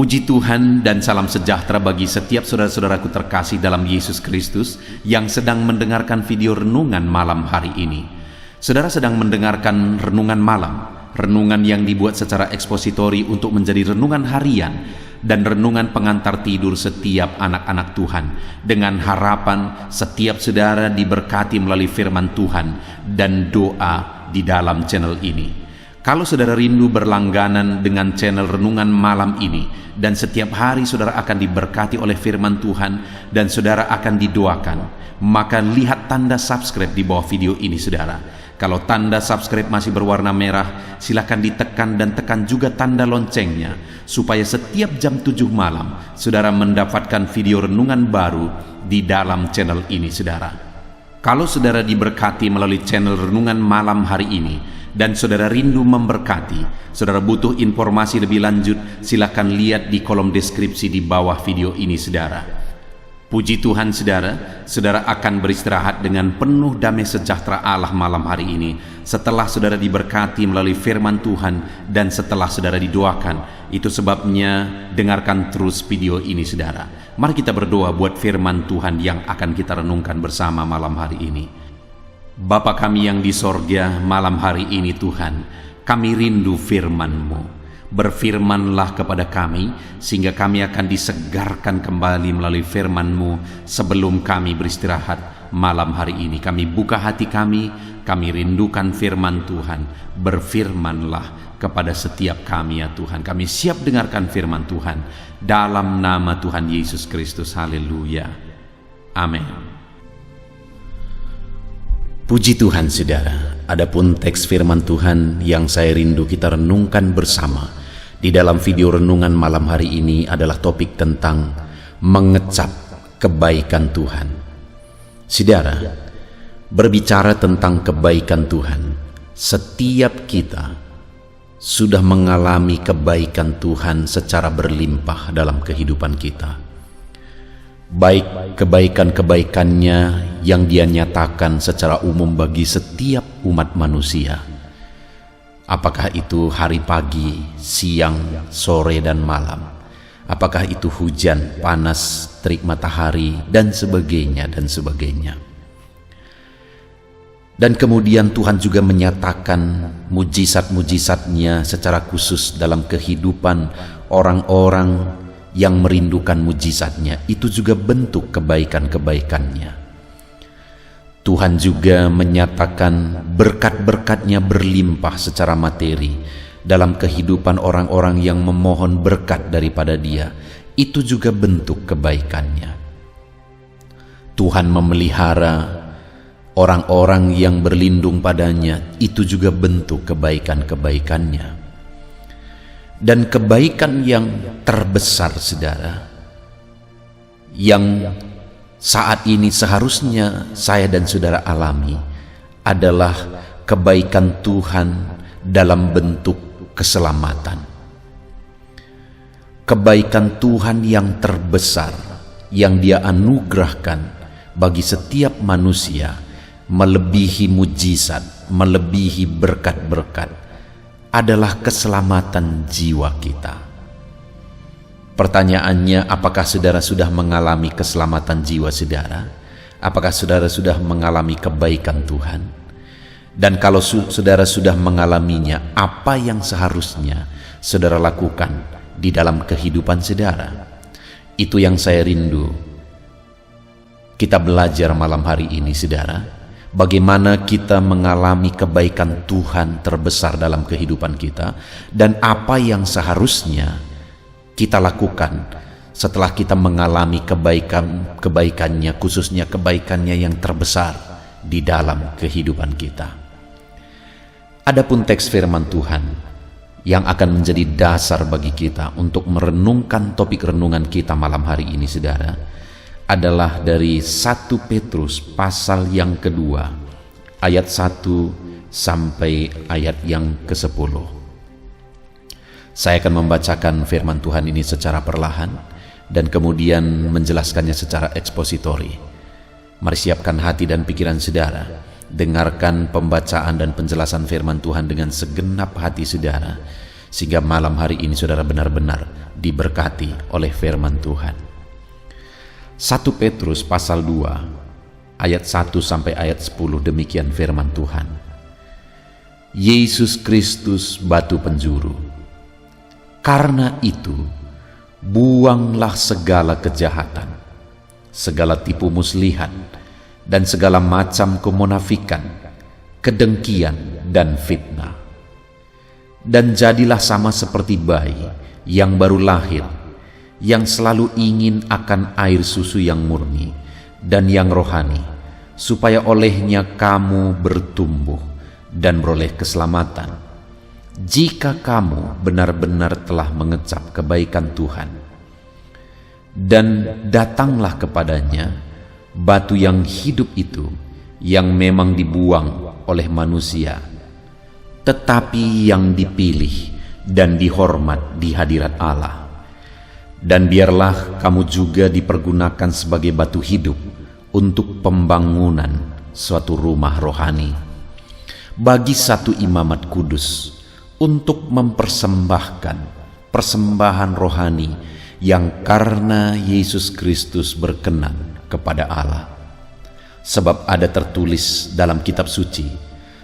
Puji Tuhan dan salam sejahtera bagi setiap saudara-saudaraku terkasih dalam Yesus Kristus yang sedang mendengarkan video renungan malam hari ini. Saudara sedang mendengarkan renungan malam, renungan yang dibuat secara ekspositori untuk menjadi renungan harian dan renungan pengantar tidur setiap anak-anak Tuhan, dengan harapan setiap saudara diberkati melalui firman Tuhan dan doa di dalam channel ini. Kalau saudara rindu berlangganan dengan channel renungan malam ini dan setiap hari saudara akan diberkati oleh firman Tuhan dan saudara akan didoakan, maka lihat tanda subscribe di bawah video ini saudara. Kalau tanda subscribe masih berwarna merah, silakan ditekan dan tekan juga tanda loncengnya supaya setiap jam 7 malam saudara mendapatkan video renungan baru di dalam channel ini saudara. Kalau saudara diberkati melalui channel renungan malam hari ini dan saudara rindu memberkati, saudara butuh informasi lebih lanjut, silakan lihat di kolom deskripsi di bawah video ini saudara. Puji Tuhan saudara, saudara akan beristirahat dengan penuh damai sejahtera Allah malam hari ini setelah saudara diberkati melalui firman Tuhan dan setelah saudara didoakan. Itu sebabnya dengarkan terus video ini saudara. Mari kita berdoa buat firman Tuhan yang akan kita renungkan bersama malam hari ini. Bapa kami yang di sorga, malam hari ini Tuhan, kami rindu firman-Mu. Berfirmanlah kepada kami, sehingga kami akan disegarkan kembali melalui firman-Mu sebelum kami beristirahat malam hari ini. Kami buka hati kami rindukan firman Tuhan. Berfirmanlah kepada setiap kami ya Tuhan. Kami siap dengarkan firman Tuhan. Dalam nama Tuhan Yesus Kristus, haleluya. Amin. Puji Tuhan saudara, adapun teks firman Tuhan yang saya rindu kita renungkan bersama di dalam video renungan malam hari ini adalah topik tentang mengecap kebaikan Tuhan. Saudara, berbicara tentang kebaikan Tuhan, setiap kita sudah mengalami kebaikan Tuhan secara berlimpah dalam kehidupan kita. Baik kebaikan-kebaikannya yang Dia nyatakan secara umum bagi setiap umat manusia. Apakah itu hari pagi, siang, sore, dan malam? Apakah itu hujan, panas, terik matahari, dan sebagainya, dan sebagainya. Dan kemudian Tuhan juga menyatakan mujizat-mujizatnya secara khusus dalam kehidupan orang-orang yang merindukan mujizatnya. Itu juga bentuk kebaikan-kebaikannya. Tuhan juga menyatakan berkat-berkatnya berlimpah secara materi dalam kehidupan orang-orang yang memohon berkat daripada Dia. Itu juga bentuk kebaikannya. Tuhan memelihara orang-orang yang berlindung padanya. Itu juga bentuk kebaikan-kebaikannya. Dan kebaikan yang terbesar saudara, yang saat ini seharusnya saya dan saudara alami, adalah kebaikan Tuhan dalam bentuk keselamatan. Kebaikan Tuhan yang terbesar yang Dia anugerahkan bagi setiap manusia, melebihi mujizat, melebihi berkat-berkat, adalah keselamatan jiwa kita. Pertanyaannya, apakah saudara sudah mengalami keselamatan jiwa saudara? Apakah saudara sudah mengalami kebaikan Tuhan? Dan kalau saudara sudah mengalaminya, apa yang seharusnya saudara lakukan di dalam kehidupan saudara? Itu yang saya rindu kita belajar malam hari ini saudara. Bagaimana kita mengalami kebaikan Tuhan terbesar dalam kehidupan kita, dan apa yang seharusnya kita lakukan setelah kita mengalami kebaikannya, khususnya kebaikannya yang terbesar di dalam kehidupan kita. Adapun teks firman Tuhan yang akan menjadi dasar bagi kita untuk merenungkan topik renungan kita malam hari ini saudara, adalah dari 1 Petrus pasal yang kedua, ayat 1 sampai ayat yang ke-10. Saya akan membacakan firman Tuhan ini secara perlahan dan kemudian menjelaskannya secara ekspositori. Mari siapkan hati dan pikiran saudara, dengarkan pembacaan dan penjelasan firman Tuhan dengan segenap hati saudara, sehingga malam hari ini saudara benar-benar diberkati oleh firman Tuhan. 1 Petrus pasal 2 ayat 1 sampai ayat 10, demikian firman Tuhan. Yesus Kristus batu penjuru. Karena itu, buanglah segala kejahatan, segala tipu muslihat, dan segala macam kemunafikan, kedengkian, dan fitnah. Dan jadilah sama seperti bayi yang baru lahir, yang selalu ingin akan air susu yang murni dan yang rohani, supaya olehnya kamu bertumbuh dan beroleh keselamatan, jika kamu benar-benar telah mengecap kebaikan Tuhan. Dan datanglah kepadanya batu yang hidup itu, yang memang dibuang oleh manusia, tetapi yang dipilih dan dihormat di hadirat Allah. Dan biarlah kamu juga dipergunakan sebagai batu hidup untuk pembangunan suatu rumah rohani, bagi satu imamat kudus, untuk mempersembahkan persembahan rohani yang karena Yesus Kristus berkenan kepada Allah. Sebab ada tertulis dalam kitab suci,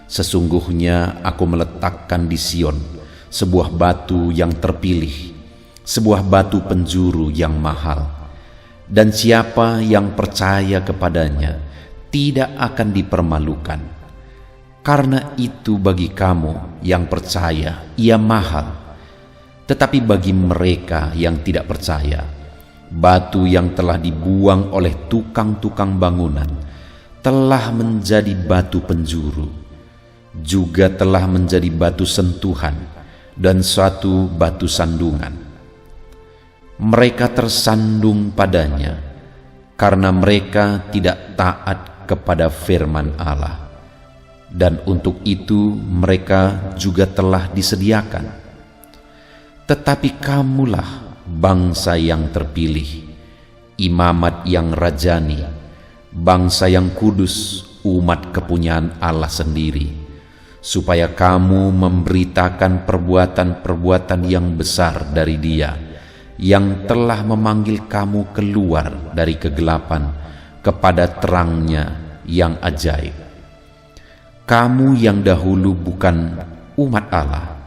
sesungguhnya aku meletakkan di Sion sebuah batu yang terpilih, sebuah batu penjuru yang mahal, dan siapa yang percaya kepadanya tidak akan dipermalukan. Karena itu bagi kamu yang percaya ia mahal, tetapi bagi mereka yang tidak percaya, batu yang telah dibuang oleh tukang-tukang bangunan telah menjadi batu penjuru, juga telah menjadi batu sentuhan dan suatu batu sandungan. Mereka tersandung padanya karena mereka tidak taat kepada firman Allah, dan untuk itu mereka juga telah disediakan. Tetapi kamulah bangsa yang terpilih, imamat yang rajani, bangsa yang kudus, umat kepunyaan Allah sendiri, supaya kamu memberitakan perbuatan-perbuatan yang besar dari Dia, yang telah memanggil kamu keluar dari kegelapan kepada terangnya yang ajaib. Kamu yang dahulu bukan umat Allah,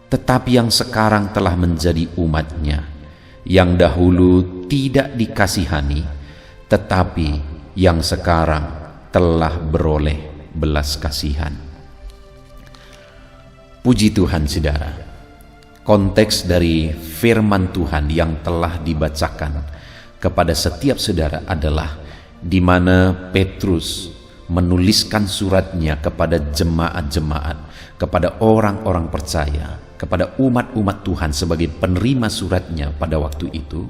tetapi yang sekarang telah menjadi umat-Nya, yang dahulu tidak dikasihani, tetapi yang sekarang telah beroleh belas kasihan. Puji Tuhan, saudara. Konteks dari firman Tuhan yang telah dibacakan kepada setiap saudara adalah di mana Petrus menuliskan suratnya kepada jemaat-jemaat, kepada orang-orang percaya, kepada umat-umat Tuhan sebagai penerima suratnya pada waktu itu.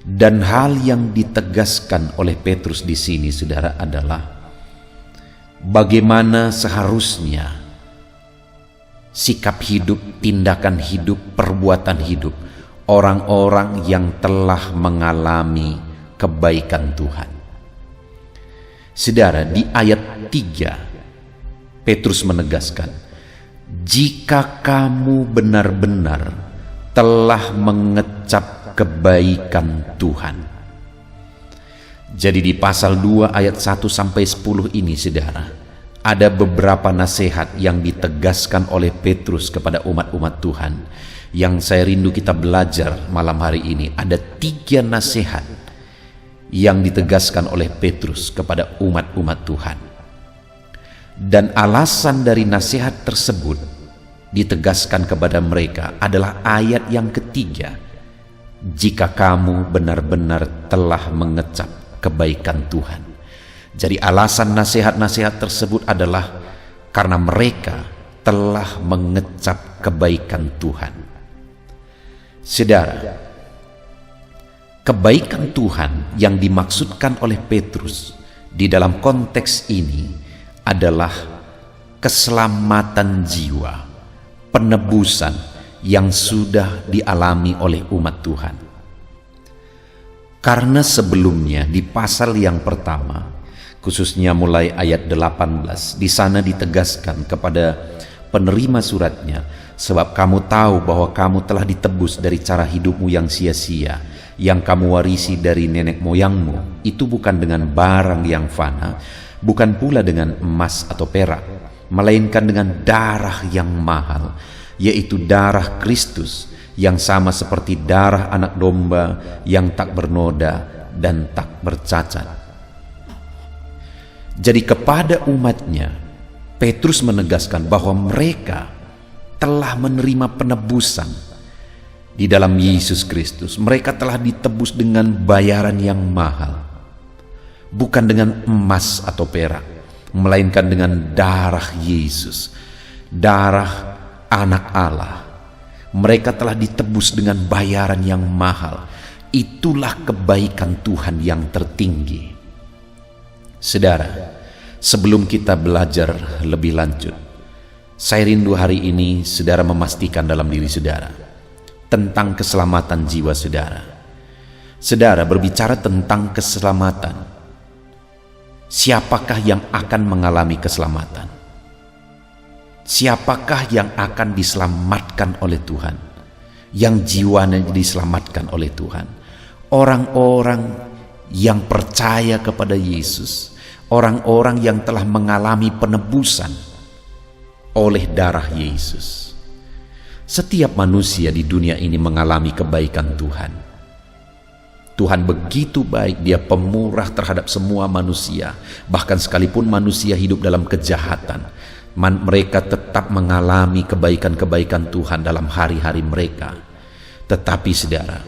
Dan hal yang ditegaskan oleh Petrus di sini, saudara, adalah bagaimana seharusnya sikap hidup, tindakan hidup, perbuatan hidup orang-orang yang telah mengalami kebaikan Tuhan. Saudara, di ayat 3 Petrus menegaskan, jika kamu benar-benar telah mengecap kebaikan Tuhan. Jadi di pasal 2 ayat 1 sampai 10 ini, saudara, ada beberapa nasihat yang ditegaskan oleh Petrus kepada umat-umat Tuhan, yang saya rindu kita belajar malam hari ini. Ada 3 nasihat yang ditegaskan oleh Petrus kepada umat-umat Tuhan. Dan alasan dari nasihat tersebut ditegaskan kepada mereka adalah ayat yang ketiga, jika kamu benar-benar telah mengecap kebaikan Tuhan. Jadi alasan nasihat-nasihat tersebut adalah karena mereka telah mengecap kebaikan Tuhan. Saudara, kebaikan Tuhan yang dimaksudkan oleh Petrus di dalam konteks ini adalah keselamatan jiwa, penebusan yang sudah dialami oleh umat Tuhan. Karena sebelumnya di pasal yang pertama, khususnya mulai ayat 18, di sana ditegaskan kepada penerima suratnya, sebab kamu tahu bahwa kamu telah ditebus dari cara hidupmu yang sia-sia, yang kamu warisi dari nenek moyangmu. Itu bukan dengan barang yang fana, bukan pula dengan emas atau perak, melainkan dengan darah yang mahal, yaitu darah Kristus, yang sama seperti darah anak domba yang tak bernoda dan tak bercacat. Jadi kepada umatnya, Petrus menegaskan bahwa mereka telah menerima penebusan di dalam Yesus Kristus. Mereka telah ditebus dengan bayaran yang mahal, bukan dengan emas atau perak, melainkan dengan darah Yesus, darah anak Allah. Mereka telah ditebus dengan bayaran yang mahal. Itulah kebaikan Tuhan yang tertinggi. Saudara, sebelum kita belajar lebih lanjut, saya rindu hari ini saudara memastikan dalam diri saudara tentang keselamatan jiwa saudara. Saudara berbicara tentang keselamatan. Siapakah yang akan mengalami keselamatan? Siapakah yang akan diselamatkan oleh Tuhan? Yang jiwanya diselamatkan oleh Tuhan? Orang-orang yang percaya kepada Yesus, orang-orang yang telah mengalami penebusan oleh darah Yesus. Setiap manusia di dunia ini mengalami kebaikan Tuhan. Tuhan begitu baik, Dia pemurah terhadap semua manusia. Bahkan sekalipun manusia hidup dalam kejahatan, mereka tetap mengalami kebaikan-kebaikan Tuhan dalam hari-hari mereka. Tetapi saudara,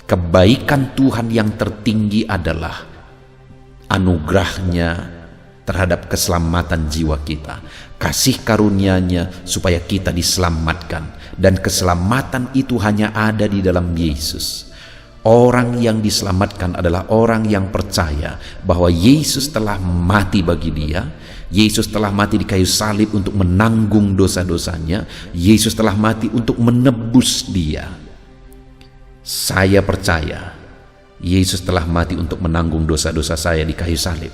kebaikan Tuhan yang tertinggi adalah anugerahnya terhadap keselamatan jiwa kita, kasih karunia-Nya supaya kita diselamatkan. Dan keselamatan itu hanya ada di dalam Yesus. Orang yang diselamatkan adalah orang yang percaya bahwa Yesus telah mati bagi dia. Yesus telah mati di kayu salib untuk menanggung dosa-dosanya. Yesus telah mati untuk menebus dia. Saya percaya Yesus telah mati untuk menanggung dosa-dosa saya di kayu salib.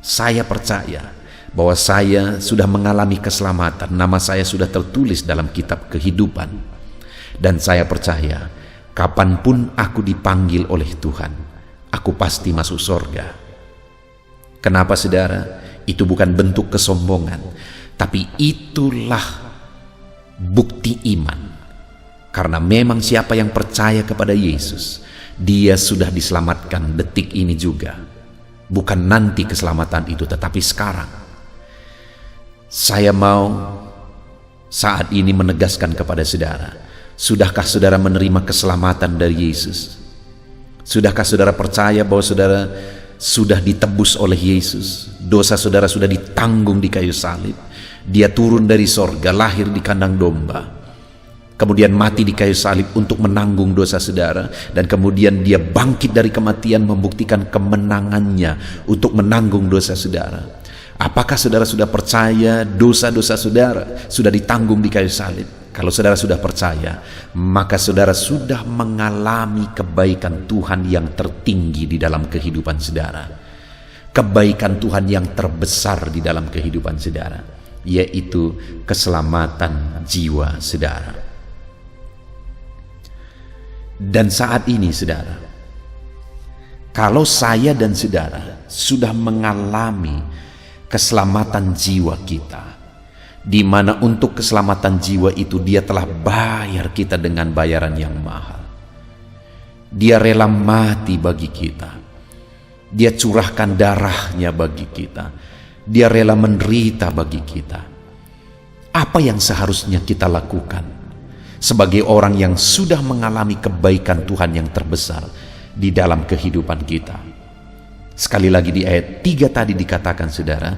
Saya percaya bahwa saya sudah mengalami keselamatan. Nama saya sudah tertulis dalam kitab kehidupan. Dan saya percaya kapanpun aku dipanggil oleh Tuhan, aku pasti masuk surga. Kenapa saudara? Itu bukan bentuk kesombongan, tapi itulah bukti iman. Karena memang siapa yang percaya kepada Yesus, dia sudah diselamatkan detik ini juga. Bukan nanti keselamatan itu, tetapi sekarang. Saya mau saat ini menegaskan kepada saudara, sudahkah saudara menerima keselamatan dari Yesus? Sudahkah saudara percaya bahwa saudara sudah ditebus oleh Yesus? Dosa saudara sudah ditanggung di kayu salib. Dia turun dari sorga, lahir di kandang domba, kemudian mati di kayu salib untuk menanggung dosa saudara, dan kemudian dia bangkit dari kematian membuktikan kemenangannya untuk menanggung dosa saudara. Apakah saudara sudah percaya dosa-dosa saudara sudah ditanggung di kayu salib? Kalau saudara sudah percaya, maka saudara sudah mengalami kebaikan Tuhan yang tertinggi di dalam kehidupan saudara. Kebaikan Tuhan yang terbesar di dalam kehidupan saudara, yaitu keselamatan jiwa saudara. Dan saat ini saudara, kalau saya dan saudara sudah mengalami keselamatan jiwa kita, di mana untuk keselamatan jiwa itu Dia telah bayar kita dengan bayaran yang mahal. Dia rela mati bagi kita. Dia curahkan darahnya bagi kita. Dia rela menderita bagi kita. Apa yang seharusnya kita lakukan sebagai orang yang sudah mengalami kebaikan Tuhan yang terbesar di dalam kehidupan kita? Sekali lagi di ayat 3 tadi dikatakan saudara,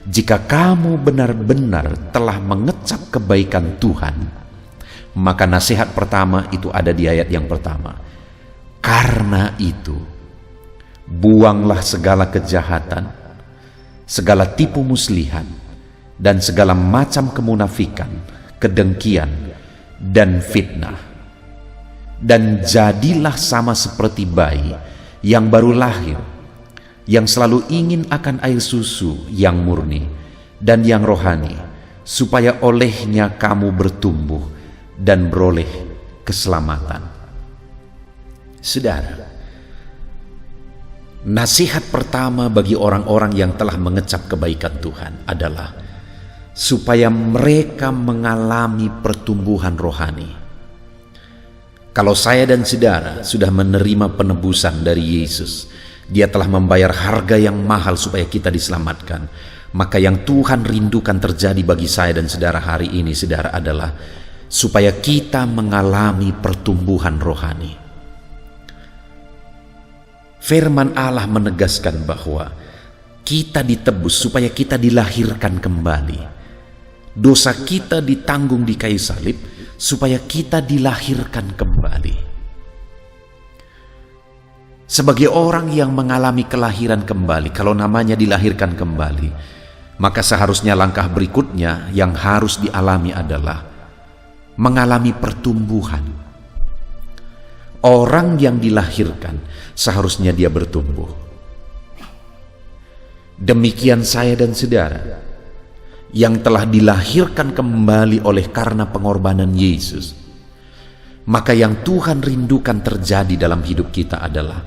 jika kamu benar-benar telah mengecap kebaikan Tuhan, maka nasihat pertama itu ada di ayat yang pertama. Karena itu, buanglah segala kejahatan, segala tipu muslihan, dan segala macam kemunafikan, kedengkian, dan fitnah. Dan jadilah sama seperti bayi yang baru lahir, yang selalu ingin akan air susu yang murni dan yang rohani, supaya olehnya kamu bertumbuh dan beroleh keselamatan. Saudara, nasihat pertama bagi orang-orang yang telah mengecap kebaikan Tuhan adalah supaya mereka mengalami pertumbuhan rohani. Kalau saya dan saudara sudah menerima penebusan dari Yesus, Dia telah membayar harga yang mahal supaya kita diselamatkan. Maka yang Tuhan rindukan terjadi bagi saya dan saudara hari ini, saudara, adalah supaya kita mengalami pertumbuhan rohani. Firman Allah menegaskan bahwa kita ditebus supaya kita dilahirkan kembali. Dosa kita ditanggung di kayu salib supaya kita dilahirkan kembali. Sebagai orang yang mengalami kelahiran kembali, kalau namanya dilahirkan kembali, maka seharusnya langkah berikutnya yang harus dialami adalah mengalami pertumbuhan. Orang yang dilahirkan seharusnya dia bertumbuh. Demikian saya dan saudara yang telah dilahirkan kembali oleh karena pengorbanan Yesus. Maka yang Tuhan rindukan terjadi dalam hidup kita adalah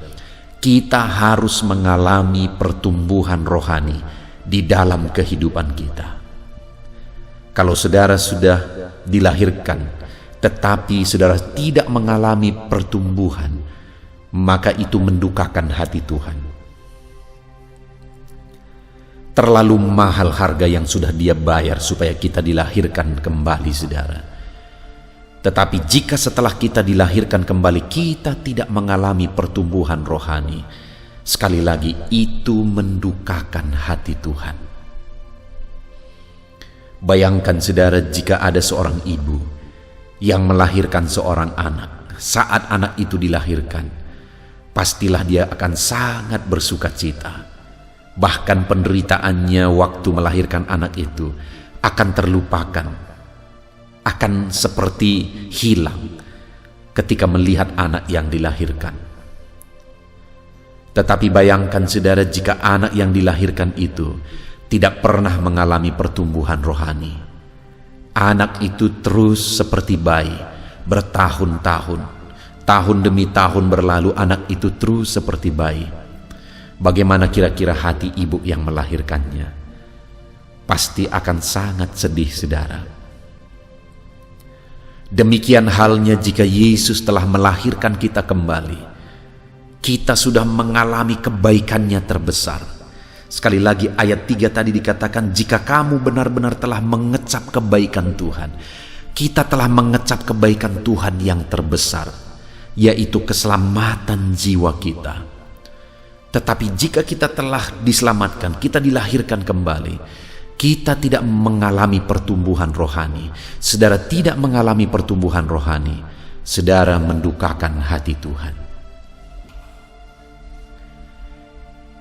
kita harus mengalami pertumbuhan rohani di dalam kehidupan kita. Kalau saudara sudah dilahirkan tetapi saudara tidak mengalami pertumbuhan, maka itu mendukakan hati Tuhan. Terlalu mahal harga yang sudah Dia bayar supaya kita dilahirkan kembali, saudara. Tetapi jika setelah kita dilahirkan kembali kita tidak mengalami pertumbuhan rohani, sekali lagi itu mendukakan hati Tuhan. Bayangkan saudara, jika ada seorang ibu yang melahirkan seorang anak. Saat anak itu dilahirkan, pastilah dia akan sangat bersuka cita. Bahkan penderitaannya waktu melahirkan anak itu akan terlupakan, akan seperti hilang ketika melihat anak yang dilahirkan. Tetapi bayangkan saudara, jika anak yang dilahirkan itu tidak pernah mengalami pertumbuhan rohani. Anak itu terus seperti bayi, bertahun-tahun, tahun demi tahun berlalu, anak itu terus seperti bayi. Bagaimana kira-kira hati ibu yang melahirkannya? Pasti akan sangat sedih, saudara. Demikian halnya jika Yesus telah melahirkan kita kembali. Kita sudah mengalami kebaikannya terbesar. Sekali lagi ayat 3 tadi dikatakan, jika kamu benar-benar telah mengecap kebaikan Tuhan. Kita telah mengecap kebaikan Tuhan yang terbesar, yaitu keselamatan jiwa kita. Tetapi jika kita telah diselamatkan, kita dilahirkan kembali, kita tidak mengalami pertumbuhan rohani. Saudara tidak mengalami pertumbuhan rohani, saudara mendukakan hati Tuhan.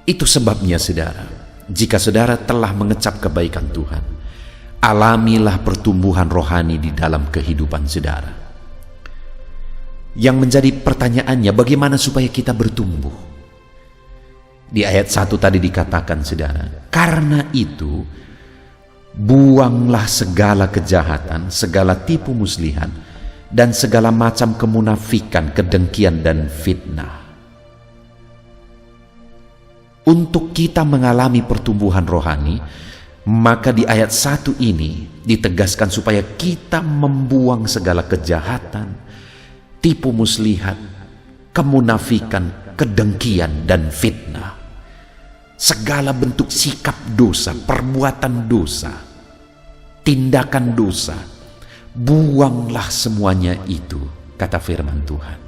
Itu sebabnya saudara, jika saudara telah mengecap kebaikan Tuhan, alamilah pertumbuhan rohani di dalam kehidupan saudara. Yang menjadi pertanyaannya, bagaimana supaya kita bertumbuh? Di ayat 1 tadi dikatakan saudara, karena itu buanglah segala kejahatan, segala tipu muslihat, dan segala macam kemunafikan, kedengkian, dan fitnah. Untuk kita mengalami pertumbuhan rohani, maka di ayat 1 ini ditegaskan supaya kita membuang segala kejahatan, tipu muslihat, kemunafikan, kedengkian, dan fitnah. Segala bentuk sikap dosa, perbuatan dosa, tindakan dosa, buanglah semuanya itu, kata firman Tuhan.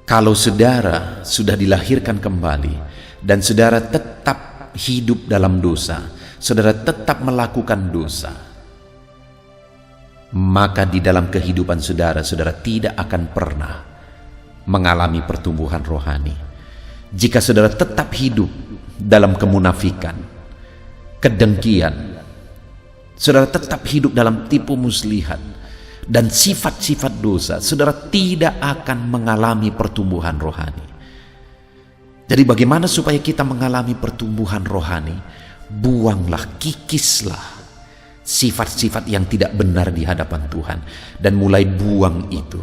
Kalau saudara sudah dilahirkan kembali dan saudara tetap hidup dalam dosa, saudara tetap melakukan dosa, maka di dalam kehidupan saudara, saudara tidak akan pernah mengalami pertumbuhan rohani. Jika saudara tetap hidup dalam kemunafikan, kedengkian, saudara tetap hidup dalam tipu muslihat dan sifat-sifat dosa, saudara tidak akan mengalami pertumbuhan rohani. Jadi bagaimana supaya kita mengalami pertumbuhan rohani? buanglah, kikislah sifat-sifat yang tidak benar di hadapan Tuhan, dan mulai buang itu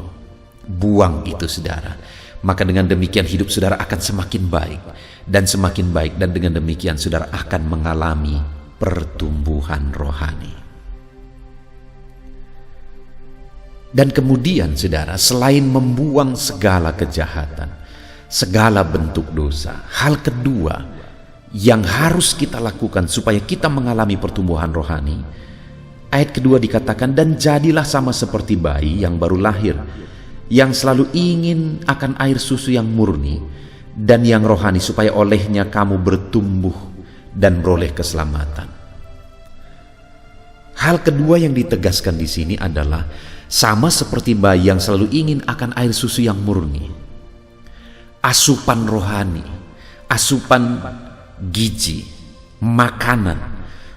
saudara. Maka dengan demikian hidup saudara akan semakin baik dan semakin baik, dan dengan demikian saudara akan mengalami pertumbuhan rohani. Dan kemudian saudara, selain membuang segala kejahatan, segala bentuk dosa, hal kedua yang harus kita lakukan supaya kita mengalami pertumbuhan rohani, ayat kedua dikatakan, dan jadilah sama seperti bayi yang baru lahir, yang selalu ingin akan air susu yang murni dan yang rohani, supaya olehnya kamu bertumbuh dan beroleh keselamatan. Hal kedua yang ditegaskan di sini adalah sama seperti bayi yang selalu ingin akan air susu yang murni. Asupan rohani, asupan gizi, makanan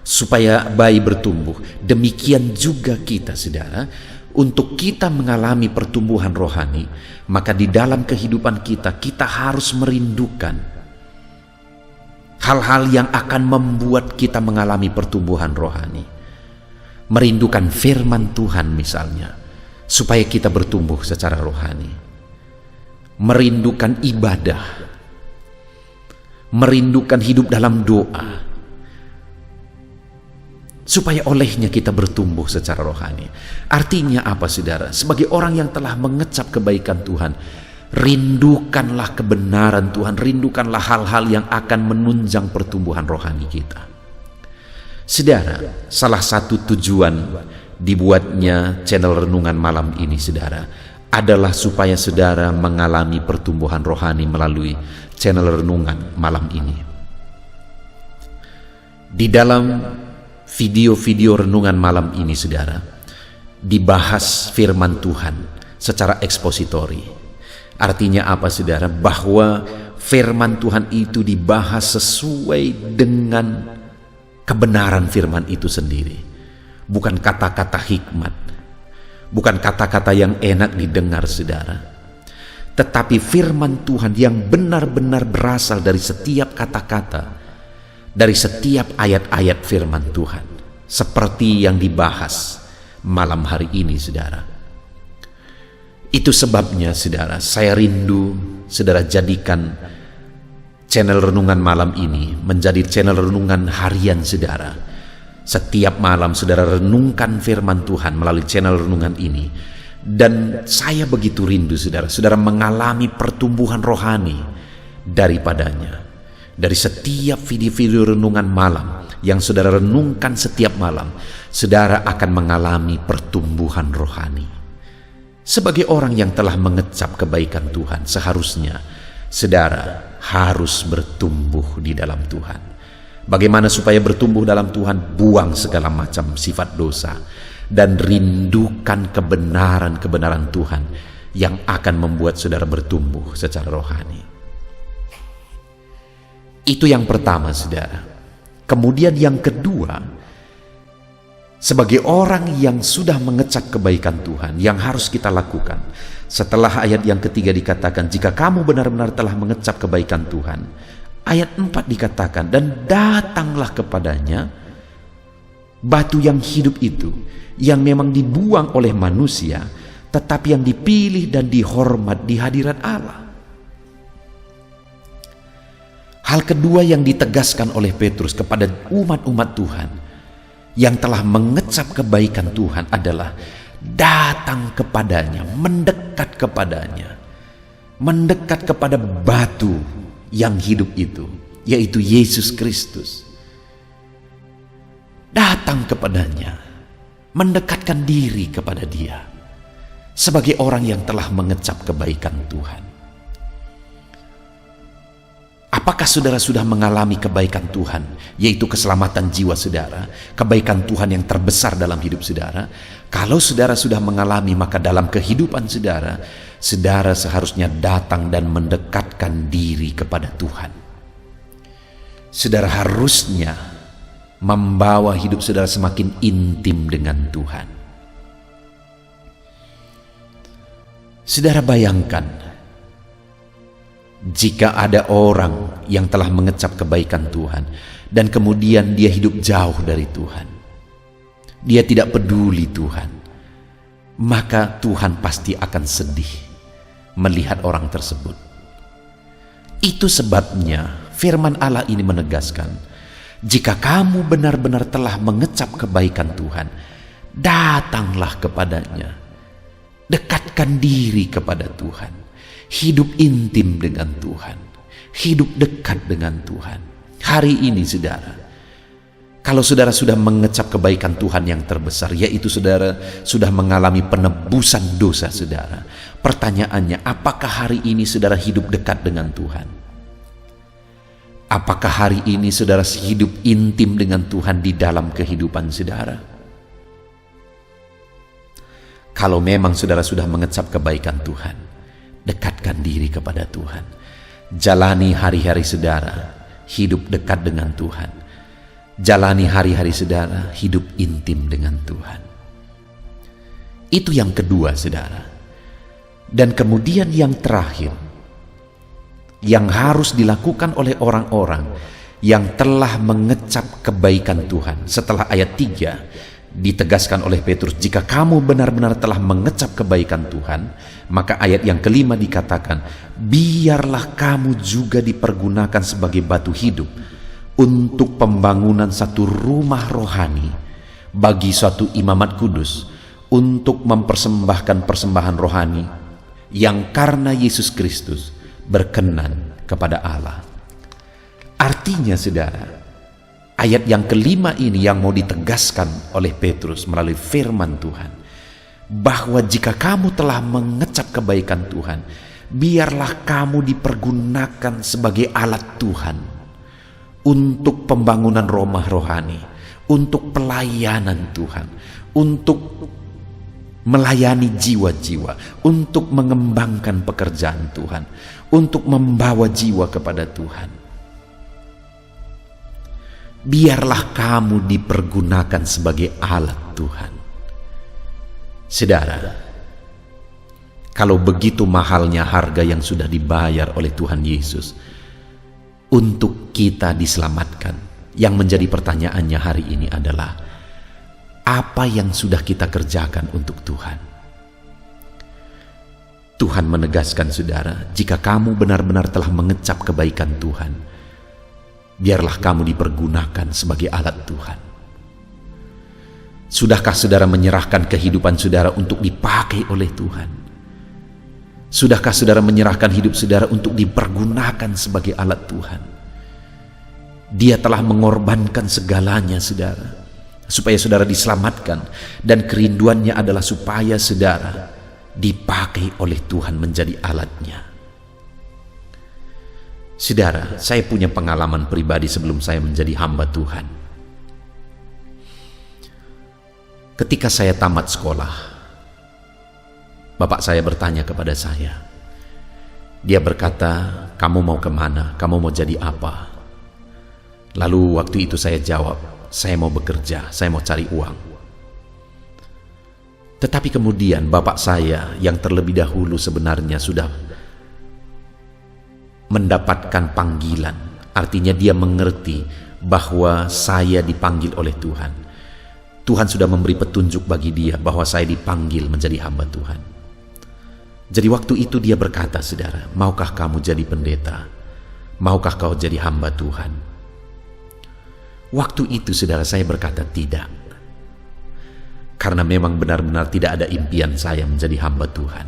supaya bayi bertumbuh. Demikian juga kita saudara, untuk kita mengalami pertumbuhan rohani, maka di dalam kehidupan kita harus merindukan hal-hal yang akan membuat kita mengalami pertumbuhan rohani. Merindukan firman Tuhan misalnya, supaya kita bertumbuh secara rohani. Merindukan ibadah, merindukan hidup dalam doa, supaya olehnya kita bertumbuh secara rohani. Artinya apa saudara? Sebagai orang yang telah mengecap kebaikan Tuhan, rindukanlah kebenaran Tuhan, rindukanlah hal-hal yang akan menunjang pertumbuhan rohani kita. Saudara, salah satu tujuan dibuatnya channel renungan malam ini saudara, adalah supaya saudara mengalami pertumbuhan rohani melalui channel renungan malam ini. Di dalam video-video renungan malam ini saudara, dibahas firman Tuhan secara ekspositori. Artinya apa saudara? Bahwa firman Tuhan itu dibahas sesuai dengan kebenaran firman itu sendiri. Bukan kata-kata hikmat, bukan kata-kata yang enak didengar saudara, tetapi firman Tuhan yang benar-benar berasal dari setiap kata-kata, dari setiap ayat-ayat firman Tuhan, seperti yang dibahas malam hari ini saudara. Itu sebabnya saudara, saya rindu saudara jadikan channel renungan malam ini menjadi channel renungan harian saudara. Setiap malam saudara renungkan firman Tuhan melalui channel renungan ini. Dan saya begitu rindu saudara mengalami pertumbuhan rohani daripadanya. Dari setiap video-video renungan malam yang saudara renungkan setiap malam, saudara akan mengalami pertumbuhan rohani. Sebagai orang yang telah mengecap kebaikan Tuhan, seharusnya saudara harus bertumbuh di dalam Tuhan. Bagaimana supaya bertumbuh dalam Tuhan? Buang segala macam sifat dosa dan rindukan kebenaran-kebenaran Tuhan yang akan membuat saudara bertumbuh secara rohani. Itu yang pertama saudara. Kemudian yang kedua, sebagai orang yang sudah mengecap kebaikan Tuhan, yang harus kita lakukan setelah ayat yang ketiga dikatakan, jika kamu benar-benar telah mengecap kebaikan Tuhan, ayat 4 dikatakan, dan datanglah kepadanya batu yang hidup itu, yang memang dibuang oleh manusia, tetapi yang dipilih dan dihormat di hadirat Allah. Hal kedua yang ditegaskan oleh Petrus kepada umat-umat Tuhan yang telah mengecap kebaikan Tuhan adalah datang kepadanya, mendekat kepadanya, mendekat kepada batu yang hidup itu, yaitu Yesus Kristus. Datang kepadanya, mendekatkan diri kepada Dia sebagai orang yang telah mengecap kebaikan Tuhan. Apakah saudara sudah mengalami kebaikan Tuhan, yaitu keselamatan jiwa saudara, kebaikan Tuhan yang terbesar dalam hidup saudara? Kalau saudara sudah mengalami, maka dalam kehidupan saudara, saudara seharusnya datang dan mendekatkan diri kepada Tuhan. Saudara harusnya membawa hidup saudara semakin intim dengan Tuhan. Saudara bayangkan, Jika ada orang yang telah mengecap kebaikan Tuhan dan kemudian dia hidup jauh dari Tuhan, dia tidak peduli Tuhan, maka Tuhan pasti akan sedih melihat orang tersebut. Itu sebabnya firman Allah ini menegaskan, jika kamu benar-benar telah mengecap kebaikan Tuhan, datanglah kepadanya, dekatkan diri kepada Tuhan, hidup intim dengan Tuhan, hidup dekat dengan Tuhan. Hari ini saudara, kalau saudara sudah mengecap kebaikan Tuhan yang terbesar, yaitu saudara sudah mengalami penebusan dosa saudara, pertanyaannya, apakah hari ini saudara hidup dekat dengan Tuhan? Apakah hari ini saudara hidup intim dengan Tuhan di dalam kehidupan saudara? Kalau memang saudara sudah mengecap kebaikan Tuhan, dekatkan diri kepada Tuhan. Jalani hari-hari saudara hidup dekat dengan Tuhan. Jalani hari-hari saudara hidup intim dengan Tuhan. Itu yang kedua saudara. Dan kemudian yang terakhir, yang harus dilakukan oleh orang-orang yang telah mengecap kebaikan Tuhan. Setelah ayat 3 ditegaskan oleh Petrus, jika kamu benar-benar telah mengecap kebaikan Tuhan, maka ayat yang kelima dikatakan, biarlah kamu juga dipergunakan sebagai batu hidup untuk pembangunan satu rumah rohani bagi suatu imamat kudus, untuk mempersembahkan persembahan rohani yang karena Yesus Kristus berkenan kepada Allah. Artinya saudara, ayat yang kelima ini yang mau ditegaskan oleh Petrus melalui firman Tuhan, bahwa jika kamu telah mengecap kebaikan Tuhan, biarlah kamu dipergunakan sebagai alat Tuhan untuk pembangunan rumah rohani, untuk pelayanan Tuhan, untuk melayani jiwa-jiwa, untuk mengembangkan pekerjaan Tuhan, untuk membawa jiwa kepada Tuhan. Biarlah kamu dipergunakan sebagai alat Tuhan. Saudara, kalau begitu mahalnya harga yang sudah dibayar oleh Tuhan Yesus untuk kita diselamatkan, yang menjadi pertanyaannya hari ini adalah, apa yang sudah kita kerjakan untuk Tuhan? Tuhan menegaskan saudara, jika kamu benar-benar telah mengecap kebaikan Tuhan, biarlah kamu dipergunakan sebagai alat Tuhan. Sudahkah saudara menyerahkan kehidupan saudara untuk dipakai oleh Tuhan? Sudahkah saudara menyerahkan hidup saudara untuk dipergunakan sebagai alat Tuhan? Dia telah mengorbankan segalanya saudara, supaya saudara diselamatkan, dan kerinduannya adalah supaya saudara dipakai oleh Tuhan menjadi alatnya. Saudara, saya punya pengalaman pribadi sebelum saya menjadi hamba Tuhan. Ketika saya tamat sekolah, bapak saya bertanya kepada saya. Dia berkata, kamu mau kemana? Kamu mau jadi apa? Lalu waktu itu saya jawab, saya mau bekerja, saya mau cari uang. Tetapi kemudian bapak saya yang terlebih dahulu sebenarnya sudah mendapatkan panggilan. Artinya dia mengerti bahwa saya dipanggil oleh Tuhan. Tuhan sudah memberi petunjuk bagi dia bahwa saya dipanggil menjadi hamba Tuhan. Jadi waktu itu dia berkata, saudara, maukah kamu jadi pendeta? Maukah kau jadi hamba Tuhan? Waktu itu saudara, saya berkata tidak. Karena memang benar-benar tidak ada impian saya menjadi hamba Tuhan.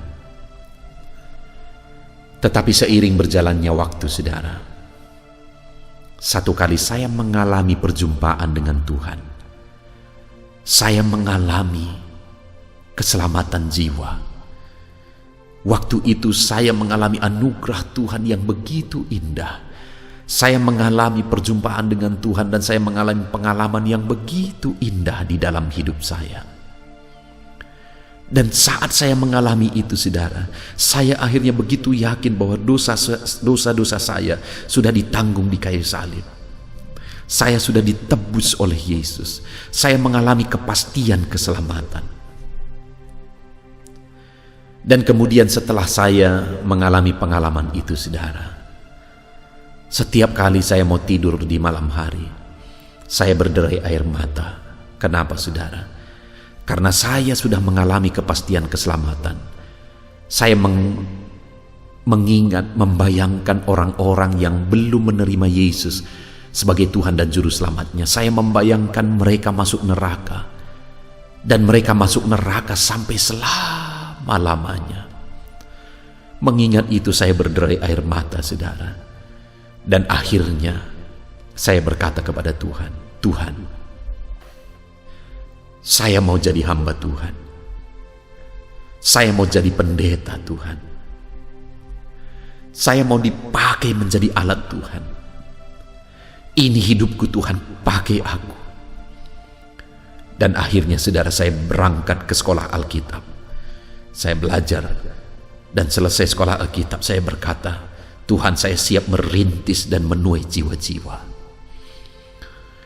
Tetapi seiring berjalannya waktu saudara, satu kali saya mengalami perjumpaan dengan Tuhan. Saya mengalami keselamatan jiwa. Waktu itu saya mengalami anugerah Tuhan yang begitu indah. Saya mengalami perjumpaan dengan Tuhan dan saya mengalami pengalaman yang begitu indah di dalam hidup saya. Dan saat saya mengalami itu saudara, saya akhirnya begitu yakin bahwa dosa-dosa saya sudah ditanggung di kayu salib. Saya sudah ditebus oleh Yesus. Saya mengalami kepastian keselamatan. Dan kemudian setelah saya mengalami pengalaman itu saudara, Setiap kali saya mau tidur di malam hari, saya berderai air mata. Kenapa, saudara? Karena saya sudah mengalami kepastian keselamatan. Saya mengingat, membayangkan orang-orang yang belum menerima Yesus sebagai Tuhan dan Juru Selamatnya. Saya membayangkan mereka masuk neraka, dan mereka masuk neraka sampai selama-lamanya. Mengingat itu saya berderai air mata, saudara. Dan akhirnya saya berkata kepada Tuhan, Tuhan, saya mau jadi hamba Tuhan. Saya mau jadi pendeta Tuhan. Saya mau dipakai menjadi alat Tuhan. Ini hidupku Tuhan, pakai aku. Dan akhirnya saudara, saya berangkat ke sekolah Alkitab. Saya belajar, dan selesai sekolah Alkitab saya berkata, Tuhan, saya siap merintis dan menuai jiwa-jiwa.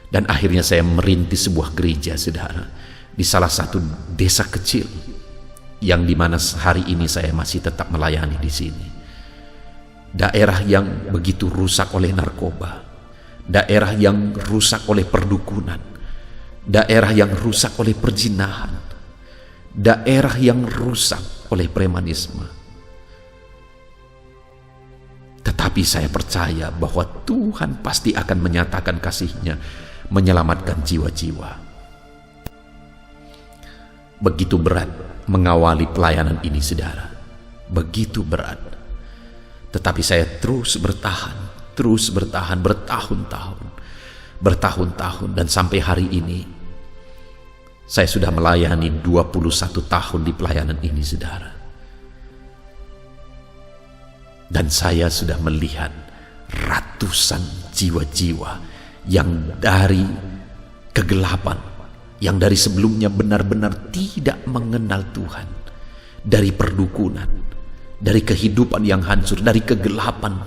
Dan akhirnya saya merintis sebuah gereja, saudara, di salah satu desa kecil, yang dimana hari ini saya masih tetap melayani di sini. Daerah yang begitu rusak oleh narkoba, daerah yang rusak oleh perdukunan, daerah yang rusak oleh perzinahan, daerah yang rusak oleh premanisme. Tetapi saya percaya bahwa Tuhan pasti akan menyatakan kasih-Nya, menyelamatkan jiwa-jiwa. Begitu berat mengawali pelayanan ini, saudara. Begitu berat. Tetapi saya terus bertahan bertahun-tahun, dan sampai hari ini saya sudah melayani 21 tahun di pelayanan ini, saudara. Dan saya sudah melihat ratusan jiwa-jiwa yang dari kegelapan, yang dari sebelumnya benar-benar tidak mengenal Tuhan, dari perdukunan, dari kehidupan yang hancur, dari kegelapan,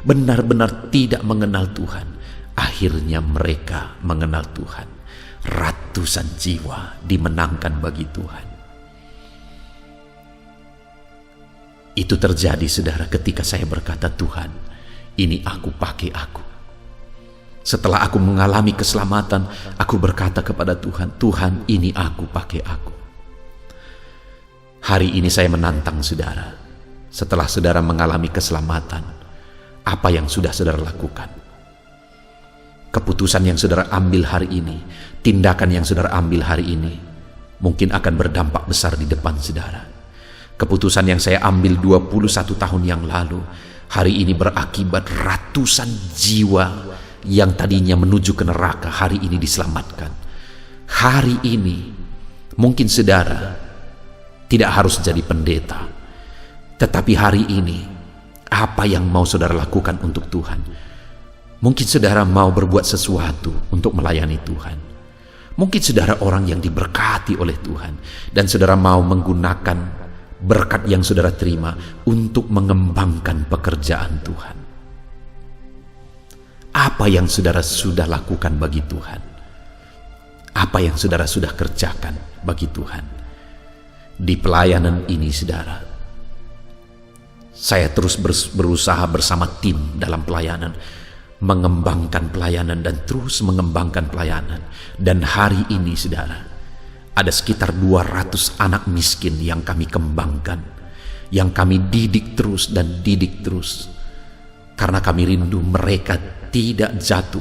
benar-benar tidak mengenal Tuhan. Akhirnya mereka mengenal Tuhan. Ratusan jiwa dimenangkan bagi Tuhan. Itu terjadi, saudara, ketika saya berkata, Tuhan, ini aku, pakai aku. Setelah aku mengalami keselamatan, aku berkata kepada Tuhan, Tuhan, ini aku, pakai aku. Hari ini saya menantang saudara. Setelah saudara mengalami keselamatan, apa yang sudah saudara lakukan? Keputusan yang saudara ambil hari ini, tindakan yang saudara ambil hari ini, mungkin akan berdampak besar di depan saudara. Keputusan yang saya ambil 21 tahun yang lalu, hari ini berakibat ratusan jiwa yang tadinya menuju ke neraka, hari ini diselamatkan. Hari ini, mungkin saudara tidak harus jadi pendeta, tetapi hari ini, apa yang mau saudara lakukan untuk Tuhan? Mungkin saudara mau berbuat sesuatu untuk melayani Tuhan. Mungkin saudara orang yang diberkati oleh Tuhan, dan saudara mau menggunakan berkat yang saudara terima untuk mengembangkan pekerjaan Tuhan. Apa yang saudara sudah lakukan bagi Tuhan? Apa yang saudara sudah kerjakan bagi Tuhan? Di pelayanan ini, saudara, saya terus berusaha bersama tim dalam pelayanan, mengembangkan pelayanan dan terus mengembangkan pelayanan. Dan hari ini, saudara, ada sekitar 200 anak miskin yang kami kembangkan, yang kami didik terus dan didik terus. Karena kami rindu mereka tidak jatuh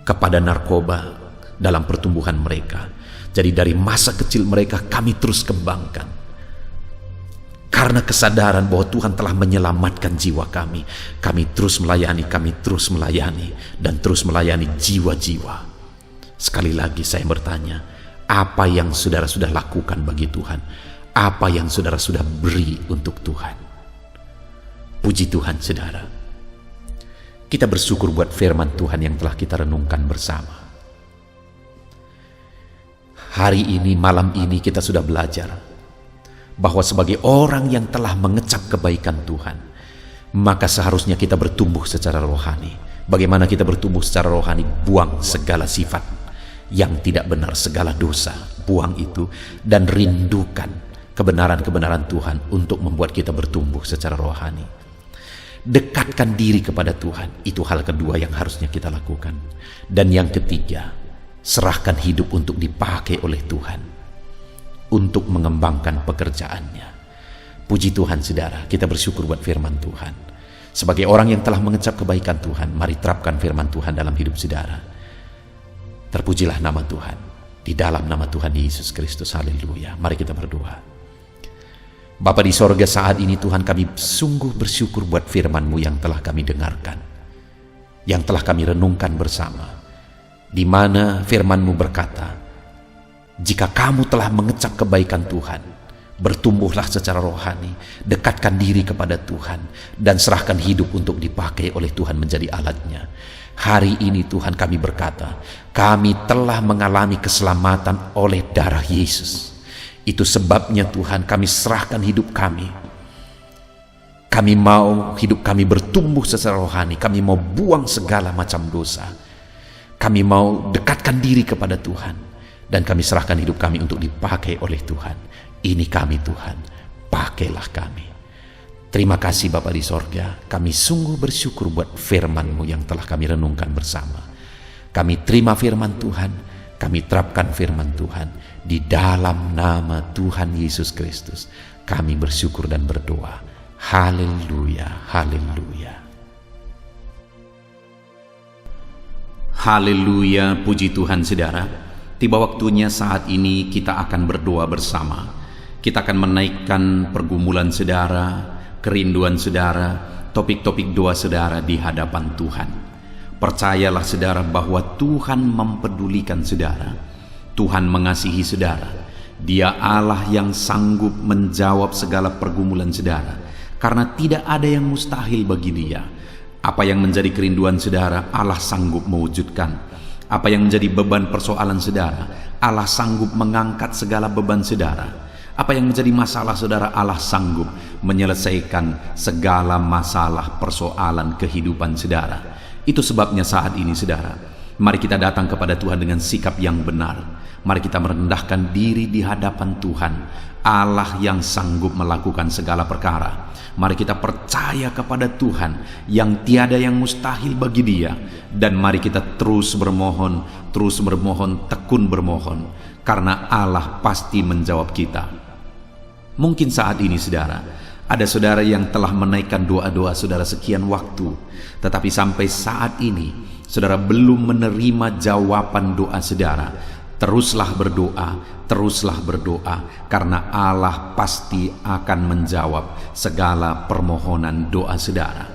kepada narkoba dalam pertumbuhan mereka. Jadi dari masa kecil mereka kami terus kembangkan. Karena kesadaran bahwa Tuhan telah menyelamatkan jiwa kami, kami terus melayani, dan terus melayani jiwa-jiwa. Sekali lagi saya bertanya, apa yang saudara sudah lakukan bagi Tuhan? Apa yang saudara sudah beri untuk Tuhan? Puji Tuhan, saudara. Kita bersyukur buat firman Tuhan yang telah kita renungkan bersama. Hari ini, malam ini kita sudah belajar bahwa sebagai orang yang telah mengecap kebaikan Tuhan, maka seharusnya kita bertumbuh secara rohani. Bagaimana kita bertumbuh secara rohani? Buang segala sifat yang tidak benar, segala dosa, buang itu, dan rindukan kebenaran-kebenaran Tuhan untuk membuat kita bertumbuh secara rohani. Dekatkan diri kepada Tuhan. Itu hal kedua yang harusnya kita lakukan. Dan yang ketiga, serahkan hidup untuk dipakai oleh Tuhan untuk mengembangkan pekerjaannya. Puji Tuhan saudara, kita bersyukur buat firman Tuhan. Sebagai orang yang telah mengecap kebaikan Tuhan, mari terapkan firman Tuhan dalam hidup saudara. Terpujilah nama Tuhan. Di dalam nama Tuhan Yesus Kristus, haleluya. Mari kita berdoa. Bapa di sorga, saat ini Tuhan, kami sungguh bersyukur buat firman-Mu yang telah kami dengarkan, yang telah kami renungkan bersama, di mana firman-Mu berkata, jika kamu telah mengecap kebaikan Tuhan, bertumbuhlah secara rohani, dekatkan diri kepada Tuhan, dan serahkan hidup untuk dipakai oleh Tuhan menjadi alatnya. Hari ini Tuhan, kami berkata, kami telah mengalami keselamatan oleh darah Yesus. Itu sebabnya Tuhan, kami serahkan hidup kami. Kami mau hidup kami bertumbuh secara rohani. Kami mau buang segala macam dosa. Kami mau dekatkan diri kepada Tuhan. Dan kami serahkan hidup kami untuk dipakai oleh Tuhan. Ini kami Tuhan, pakailah kami. Terima kasih Bapa di sorga. Kami sungguh bersyukur buat firman-Mu yang telah kami renungkan bersama. Kami terima firman Tuhan. Kami terapkan firman Tuhan di dalam nama Tuhan Yesus Kristus. Kami bersyukur dan berdoa. Haleluya, haleluya. Haleluya, puji Tuhan saudara. Tiba waktunya saat ini kita akan berdoa bersama. Kita akan menaikkan pergumulan saudara, kerinduan saudara, topik-topik doa saudara di hadapan Tuhan. Percayalah saudara bahwa Tuhan mempedulikan saudara. Tuhan mengasihi saudara. Dia Allah yang sanggup menjawab segala pergumulan saudara. Karena tidak ada yang mustahil bagi Dia. Apa yang menjadi kerinduan saudara, Allah sanggup mewujudkan. Apa yang menjadi beban persoalan saudara, Allah sanggup mengangkat segala beban saudara. Apa yang menjadi masalah saudara, Allah sanggup menyelesaikan segala masalah persoalan kehidupan saudara. Itu sebabnya saat ini saudara, mari kita datang kepada Tuhan dengan sikap yang benar. Mari kita merendahkan diri di hadapan Tuhan, Allah yang sanggup melakukan segala perkara. Mari kita percaya kepada Tuhan yang tiada yang mustahil bagi Dia. Dan mari kita terus bermohon, tekun bermohon. Karena Allah pasti menjawab kita. Mungkin saat ini saudara, ada saudara yang telah menaikkan doa-doa saudara sekian waktu, tetapi sampai saat ini saudara belum menerima jawaban doa saudara. Teruslah berdoa, karena Allah pasti akan menjawab segala permohonan doa saudara.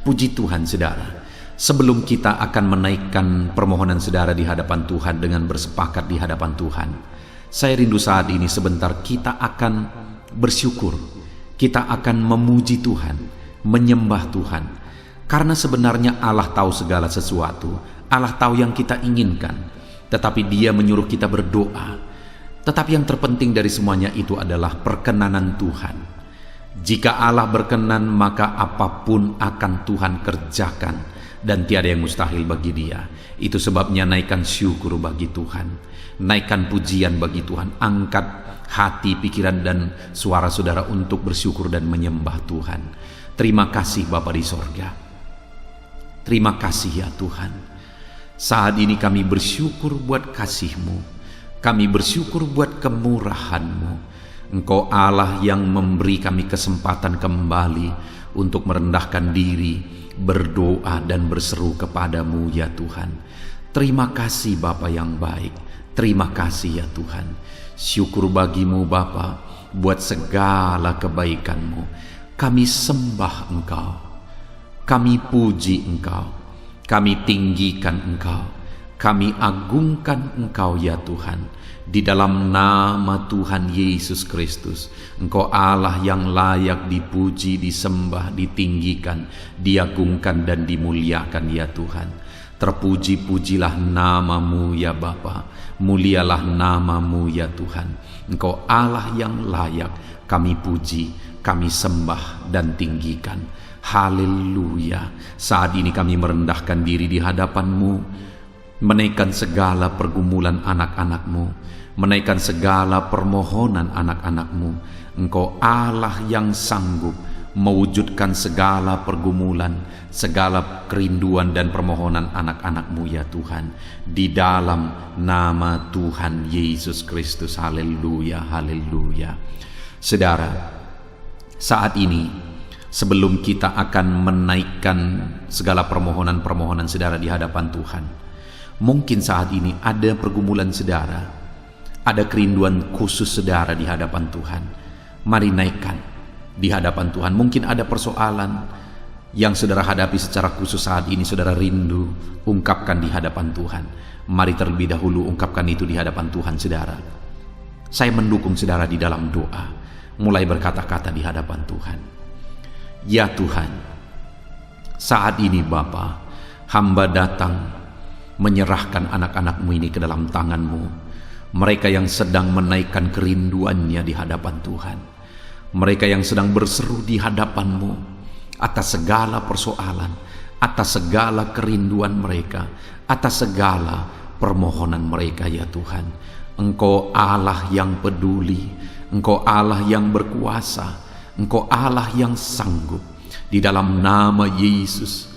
Puji Tuhan saudara. Sebelum kita akan menaikkan permohonan saudara di hadapan Tuhan dengan bersepakat di hadapan Tuhan, saya rindu saat ini sebentar kita akan bersyukur. Kita akan memuji Tuhan, menyembah Tuhan. Karena sebenarnya Allah tahu segala sesuatu. Allah tahu yang kita inginkan. Tetapi Dia menyuruh kita berdoa. Tetapi yang terpenting dari semuanya itu adalah perkenanan Tuhan. Jika Allah berkenan, maka apapun akan Tuhan kerjakan. Dan tiada yang mustahil bagi Dia. Itu sebabnya naikkan syukur bagi Tuhan. Naikkan pujian bagi Tuhan. Angkat hati, pikiran, dan suara saudara untuk bersyukur dan menyembah Tuhan. Terima kasih Bapa di sorga. Terima kasih ya Tuhan. Saat ini kami bersyukur buat kasih-Mu. Kami bersyukur buat kemurahan-Mu. Engkau Allah yang memberi kami kesempatan kembali untuk merendahkan diri, berdoa dan berseru kepadamu ya Tuhan. Terima kasih Bapa yang baik. Terima kasih ya Tuhan. Syukur bagimu Bapa buat segala kebaikan-Mu. Kami sembah Engkau. Kami puji Engkau. Kami tinggikan Engkau. Kami agungkan Engkau ya Tuhan. Di dalam nama Tuhan Yesus Kristus. Engkau Allah yang layak dipuji, disembah, ditinggikan, diagungkan dan dimuliakan ya Tuhan. Terpuji-pujilah nama-Mu ya Bapa. Mulialah nama-Mu ya Tuhan. Engkau Allah yang layak kami puji, kami sembah dan tinggikan. Haleluya. Saat ini kami merendahkan diri di hadapan-Mu, menaikkan segala pergumulan anak-anak-Mu, menaikkan segala permohonan anak-anak-Mu. Engkau Allah yang sanggup mewujudkan segala pergumulan, segala kerinduan dan permohonan anak-anak-Mu ya Tuhan, di dalam nama Tuhan Yesus Kristus. Haleluya, haleluya. Saudara, saat ini sebelum kita akan menaikkan segala permohonan-permohonan saudara di hadapan Tuhan, mungkin saat ini ada pergumulan saudara, ada kerinduan khusus saudara di hadapan Tuhan. Mari naikkan di hadapan Tuhan. Mungkin ada persoalan yang saudara hadapi secara khusus saat ini, saudara rindu, ungkapkan di hadapan Tuhan. Mari terlebih dahulu ungkapkan itu di hadapan Tuhan saudara. Saya mendukung saudara di dalam doa, mulai berkata-kata di hadapan Tuhan. Ya Tuhan, saat ini Bapa, hamba datang menyerahkan anak-anak-Mu ini ke dalam tangan-Mu. Mereka yang sedang menaikkan kerinduannya di hadapan Tuhan, mereka yang sedang berseru di hadapan-Mu atas segala persoalan, atas segala kerinduan mereka, atas segala permohonan mereka ya Tuhan. Engkau Allah yang peduli, Engkau Allah yang berkuasa, Engkau Allah yang sanggup. Di dalam nama Yesus,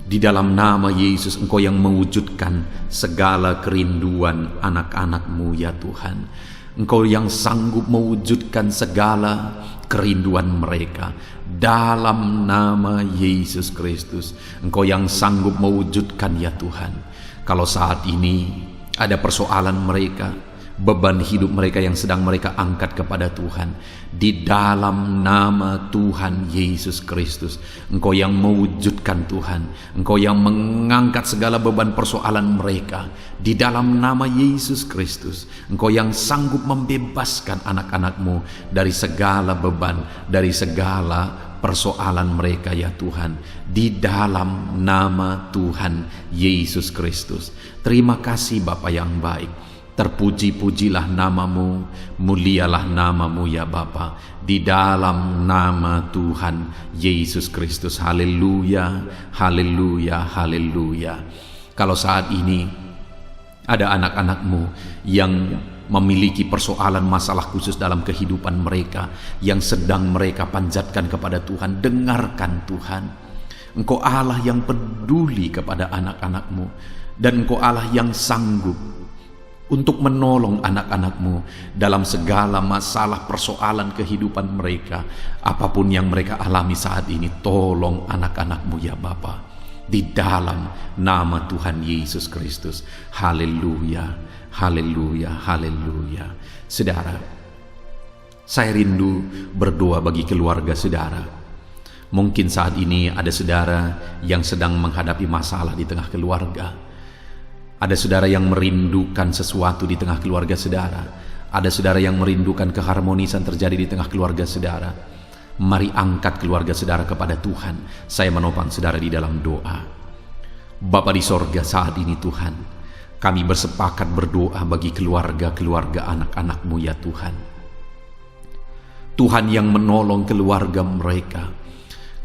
di dalam nama Yesus, Engkau yang mewujudkan segala kerinduan anak-anak-Mu ya Tuhan. Engkau yang sanggup mewujudkan segala kerinduan mereka dalam nama Yesus Kristus. Engkau yang sanggup mewujudkan ya Tuhan. Kalau saat ini ada persoalan mereka, beban hidup mereka yang sedang mereka angkat kepada Tuhan, di dalam nama Tuhan Yesus Kristus, Engkau yang mewujudkan Tuhan, Engkau yang mengangkat segala beban persoalan mereka, di dalam nama Yesus Kristus, Engkau yang sanggup membebaskan anak-anak-Mu dari segala beban, dari segala persoalan mereka ya Tuhan, di dalam nama Tuhan Yesus Kristus. Terima kasih Bapa yang baik. Terpuji-pujilah nama-Mu, mulialah nama-Mu ya Bapa, di dalam nama Tuhan Yesus Kristus. Haleluya, haleluya, haleluya. Kalau saat ini ada anak-anak-Mu yang memiliki persoalan masalah khusus dalam kehidupan mereka, yang sedang mereka panjatkan kepada Tuhan, dengarkan Tuhan. Engkau Allah yang peduli kepada anak-anak-Mu, dan Engkau Allah yang sanggup untuk menolong anak-anak-Mu dalam segala masalah persoalan kehidupan mereka. Apapun yang mereka alami saat ini, tolong anak-anak-Mu ya Bapa, di dalam nama Tuhan Yesus Kristus. Haleluya, haleluya, haleluya. Saudara, saya rindu berdoa bagi keluarga saudara. Mungkin saat ini ada saudara yang sedang menghadapi masalah di tengah keluarga. Ada saudara yang merindukan sesuatu di tengah keluarga saudara. Ada saudara yang merindukan keharmonisan terjadi di tengah keluarga saudara. Mari angkat keluarga saudara kepada Tuhan. Saya menopang saudara di dalam doa. Bapa di sorga, saat ini Tuhan, kami bersepakat berdoa bagi keluarga-keluarga anak-anak-Mu ya Tuhan. Tuhan yang menolong keluarga mereka.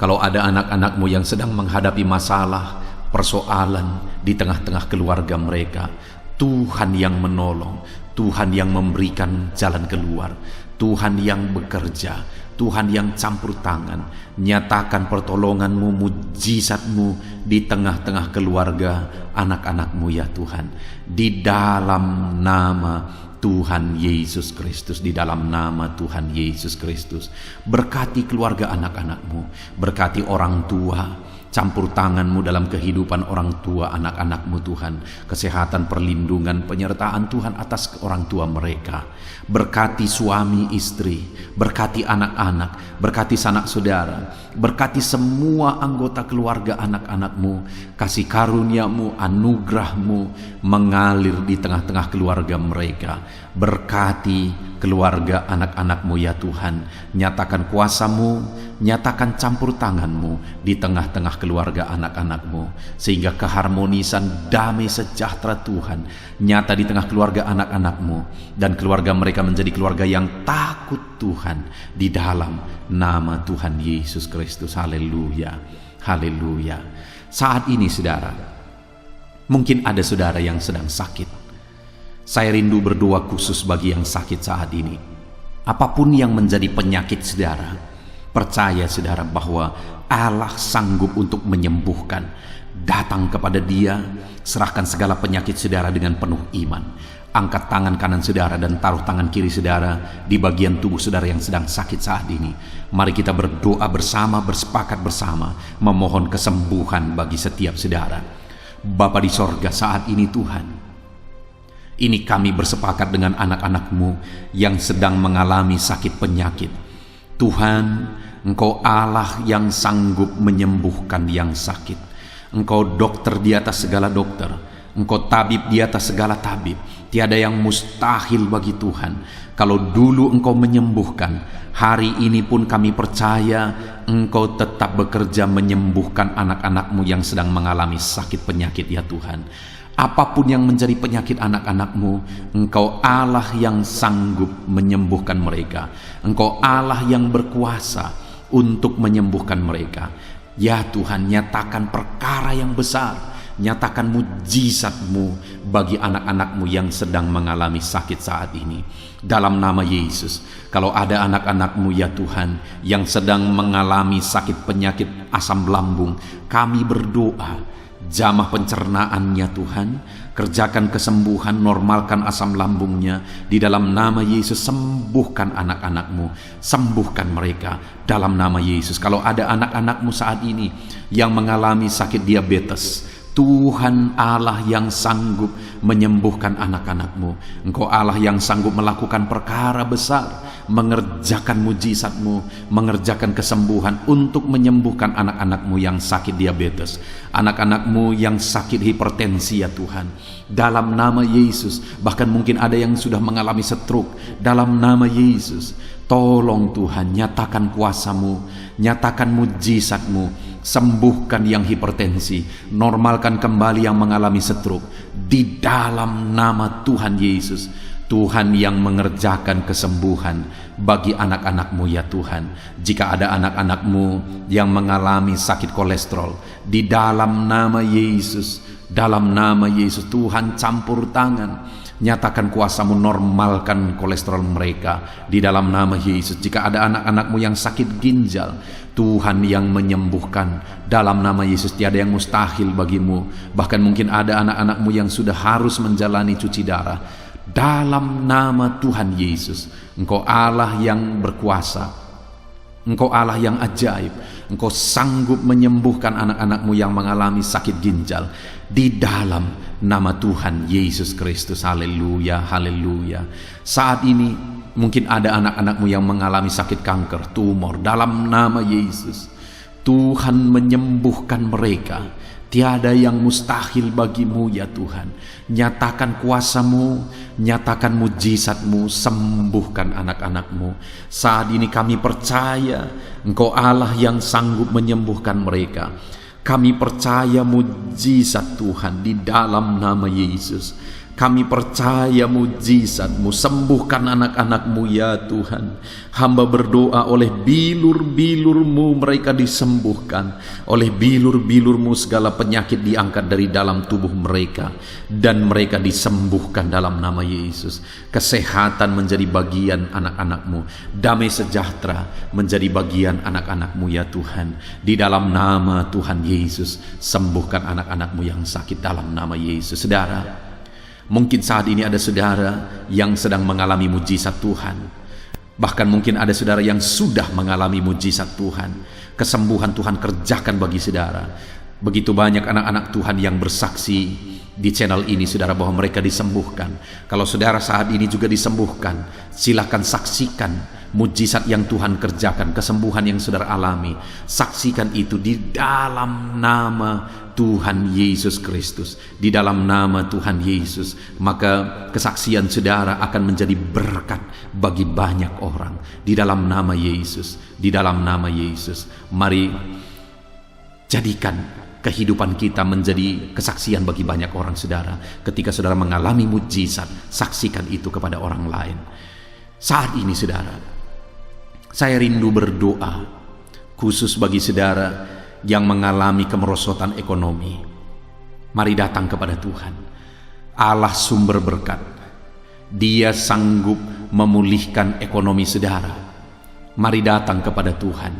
Kalau ada anak-anak-Mu yang sedang menghadapi masalah, persoalan di tengah-tengah keluarga mereka, Tuhan yang menolong, Tuhan yang memberikan jalan keluar, Tuhan yang bekerja, Tuhan yang campur tangan. Nyatakan pertolongan-Mu, mujizat-Mu di tengah-tengah keluarga anak-anak-Mu ya Tuhan, di dalam nama Tuhan Yesus Kristus, di dalam nama Tuhan Yesus Kristus. Berkati keluarga anak-anak-Mu, berkati orang tua, campur tangan-Mu dalam kehidupan orang tua anak-anak-Mu Tuhan. Kesehatan, perlindungan, penyertaan Tuhan atas orang tua mereka. Berkati suami istri, berkati anak-anak, berkati sanak saudara, berkati semua anggota keluarga anak-anak-Mu. Kasih karunia-Mu, anugerah-Mu mengalir di tengah-tengah keluarga mereka. Berkati keluarga anak-anak-Mu ya Tuhan. Nyatakan kuasa-Mu, nyatakan campur tangan-Mu di tengah-tengah keluarga anak-anak-Mu, sehingga keharmonisan, damai sejahtera Tuhan nyata di tengah keluarga anak-anak-Mu, dan keluarga mereka menjadi keluarga yang takut Tuhan, di dalam nama Tuhan Yesus Kristus. Haleluya, haleluya. Saat ini saudara, mungkin ada saudara yang sedang sakit. Saya rindu berdoa khusus bagi yang sakit saat ini. Apapun yang menjadi penyakit saudara, Percaya saudara bahwa Allah sanggup untuk menyembuhkan. Datang kepada Dia, serahkan segala penyakit saudara dengan penuh iman. Angkat tangan kanan saudara dan taruh tangan kiri saudara di bagian tubuh saudara yang sedang sakit saat ini. Mari kita berdoa bersama, bersepakat bersama, memohon kesembuhan bagi setiap saudara. Bapa di sorga, saat ini Tuhan, ini kami bersepakat dengan anak-anak-Mu yang sedang mengalami sakit penyakit. Tuhan, Engkau Allah yang sanggup menyembuhkan yang sakit. Engkau dokter di atas segala dokter. Engkau tabib di atas segala tabib. Tiada yang mustahil bagi Tuhan. Kalau dulu Engkau menyembuhkan, hari ini pun kami percaya Engkau tetap bekerja menyembuhkan anak-anak-Mu yang sedang mengalami sakit penyakit ya Tuhan. Apapun yang menjadi penyakit anak-anak-Mu, Engkau Allah yang sanggup menyembuhkan mereka. Engkau Allah yang berkuasa untuk menyembuhkan mereka. Ya Tuhan, nyatakan perkara yang besar, nyatakan mujizat-Mu bagi anak-anak-Mu yang sedang mengalami sakit saat ini. Dalam nama Yesus, kalau ada anak-anak-Mu ya Tuhan yang sedang mengalami sakit penyakit asam lambung, kami berdoa, jamah pencernaannya Tuhan, kerjakan kesembuhan, normalkan asam lambungnya. Di dalam nama Yesus, sembuhkan anak-anak-Mu, sembuhkan mereka dalam nama Yesus. Kalau ada anak-anak-Mu saat ini yang mengalami sakit diabetes, Tuhan Allah yang sanggup menyembuhkan anak-anak-Mu. Engkau Allah yang sanggup melakukan perkara besar, mengerjakan mujizat-Mu, mengerjakan kesembuhan untuk menyembuhkan anak-anak-Mu yang sakit diabetes, anak-anak-Mu yang sakit hipertensi ya Tuhan. Dalam nama Yesus, bahkan mungkin ada yang sudah mengalami stroke. Dalam nama Yesus, tolong Tuhan, nyatakan kuasa-Mu, nyatakan mujizat-Mu, sembuhkan yang hipertensi, normalkan kembali yang mengalami stroke. Di dalam nama Tuhan Yesus, Tuhan yang mengerjakan kesembuhan bagi anak-anak-Mu ya Tuhan. Jika ada anak-anak-Mu yang mengalami sakit kolesterol, di dalam nama Yesus, dalam nama Yesus, Tuhan campur tangan, nyatakan kuasa-Mu, normalkan kolesterol mereka di dalam nama Yesus. Jika ada anak-anak-Mu yang sakit ginjal, Tuhan yang menyembuhkan dalam nama Yesus. Tiada yang mustahil bagi-Mu. Bahkan mungkin ada anak-anak-Mu yang sudah harus menjalani cuci darah. Dalam nama Tuhan Yesus, Engkau Allah yang berkuasa, Engkau Allah yang ajaib. Engkau sanggup menyembuhkan anak-anak-Mu yang mengalami sakit ginjal di dalam nama Tuhan Yesus Kristus. Haleluya, haleluya. Saat ini mungkin ada anak-anak-Mu yang mengalami sakit kanker, tumor. Dalam nama Yesus, Tuhan menyembuhkan mereka. Tiada yang mustahil bagi-Mu ya Tuhan. Nyatakan kuasa-Mu, nyatakan mujizat-Mu, sembuhkan anak-anak-Mu. Saat ini kami percaya Engkau Allah yang sanggup menyembuhkan mereka. Kami percaya mujizat Tuhan di dalam nama Yesus. Kami percaya mujizat-Mu, sembuhkan anak-anak-Mu ya Tuhan. Hamba berdoa oleh bilur-bilur-Mu mereka disembuhkan. Oleh bilur-bilur-Mu segala penyakit diangkat dari dalam tubuh mereka, dan mereka disembuhkan dalam nama Yesus. Kesehatan menjadi bagian anak-anak-Mu, damai sejahtera menjadi bagian anak-anak-Mu ya Tuhan. Di dalam nama Tuhan Yesus, sembuhkan anak-anak-Mu yang sakit dalam nama Yesus. Saudara, mungkin saat ini ada saudara yang sedang mengalami mujizat Tuhan. Bahkan mungkin ada saudara yang sudah mengalami mujizat Tuhan. Kesembuhan Tuhan kerjakan bagi saudara. Begitu banyak anak-anak Tuhan yang bersaksi di channel ini saudara bahwa mereka disembuhkan. Kalau saudara saat ini juga disembuhkan, silakan saksikan mujizat yang Tuhan kerjakan, kesembuhan yang saudara alami. Saksikan itu di dalam nama Tuhan Yesus Kristus. Di dalam nama Tuhan Yesus, maka kesaksian saudara akan menjadi berkat bagi banyak orang. Di dalam nama Yesus, di dalam nama Yesus. Mari jadikan kehidupan kita menjadi kesaksian bagi banyak orang saudara. Ketika saudara mengalami mujizat, saksikan itu kepada orang lain. Saat ini saudara, saya rindu berdoa khusus bagi saudara yang mengalami kemerosotan ekonomi. Mari datang kepada Tuhan, Allah sumber berkat. Dia sanggup memulihkan ekonomi saudara. Mari datang kepada Tuhan.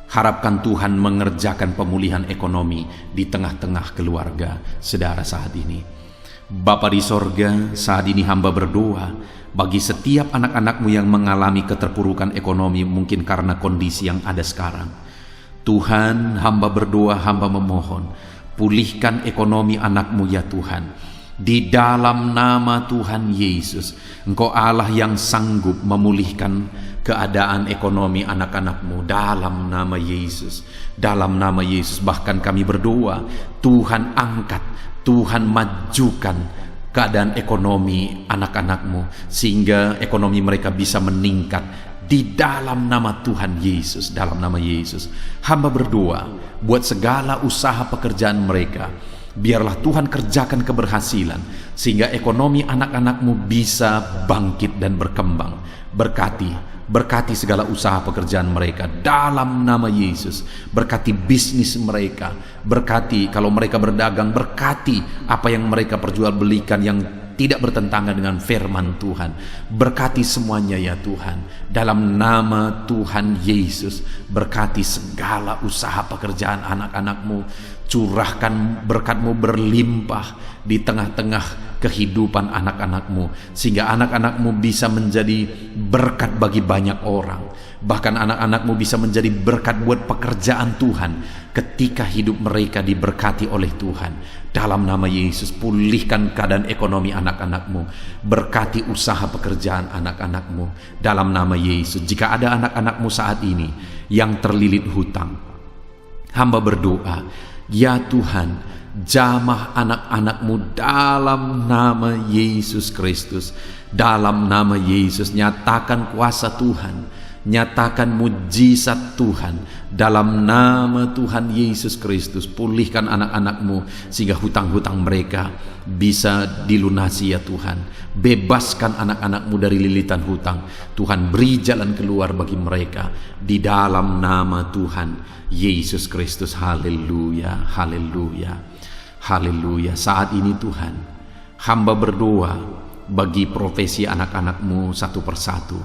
Harapkan Tuhan mengerjakan pemulihan ekonomi di tengah-tengah keluarga saudara saat ini. Bapa di sorga, saat ini hamba berdoa bagi setiap anak-anakmu yang mengalami keterpurukan ekonomi mungkin karena kondisi yang ada sekarang. Tuhan, hamba berdoa, hamba memohon, pulihkan ekonomi anakmu ya Tuhan. Di dalam nama Tuhan Yesus, Engkau Allah yang sanggup memulihkan keadaan ekonomi anak-anakmu dalam nama Yesus. Dalam nama Yesus, bahkan kami berdoa, Tuhan angkat, Tuhan majukan keadaan ekonomi anak-anakmu sehingga ekonomi mereka bisa meningkat di dalam nama Tuhan Yesus. Dalam nama Yesus, hamba berdoa buat segala usaha pekerjaan mereka. Biarlah Tuhan kerjakan keberhasilan sehingga ekonomi anak-anakmu bisa bangkit dan berkembang. Berkati segala usaha pekerjaan mereka dalam nama Yesus. Berkati bisnis mereka, berkati kalau mereka berdagang, berkati apa yang mereka perjualbelikan yang tidak bertentangan dengan firman Tuhan. Berkati semuanya ya Tuhan. Dalam nama Tuhan Yesus, berkati segala usaha pekerjaan anak-anakmu. Curahkan berkat-Mu berlimpah di tengah-tengah kehidupan anak-anakmu sehingga anak-anakmu bisa menjadi berkat bagi banyak orang. Bahkan anak-anakmu bisa menjadi berkat buat pekerjaan Tuhan ketika hidup mereka diberkati oleh Tuhan. Dalam nama Yesus, pulihkan keadaan ekonomi anak-anakmu. Berkati usaha pekerjaan anak-anakmu dalam nama Yesus. Jika ada anak-anakmu saat ini yang terlilit hutang, hamba berdoa, ya Tuhan, jamah anak-anakmu dalam nama Yesus Kristus. Dalam nama Yesus, nyatakan kuasa Tuhan, nyatakan mujizat Tuhan. Dalam nama Tuhan Yesus Kristus, pulihkan anak-anakmu sehingga hutang-hutang mereka bisa dilunasi ya Tuhan. Bebaskan anak-anakmu dari lilitan hutang. Tuhan, beri jalan keluar bagi mereka di dalam nama Tuhan Yesus Kristus. Haleluya, haleluya, haleluya. Saat ini Tuhan, hamba berdoa bagi profesi anak-anakmu satu persatu.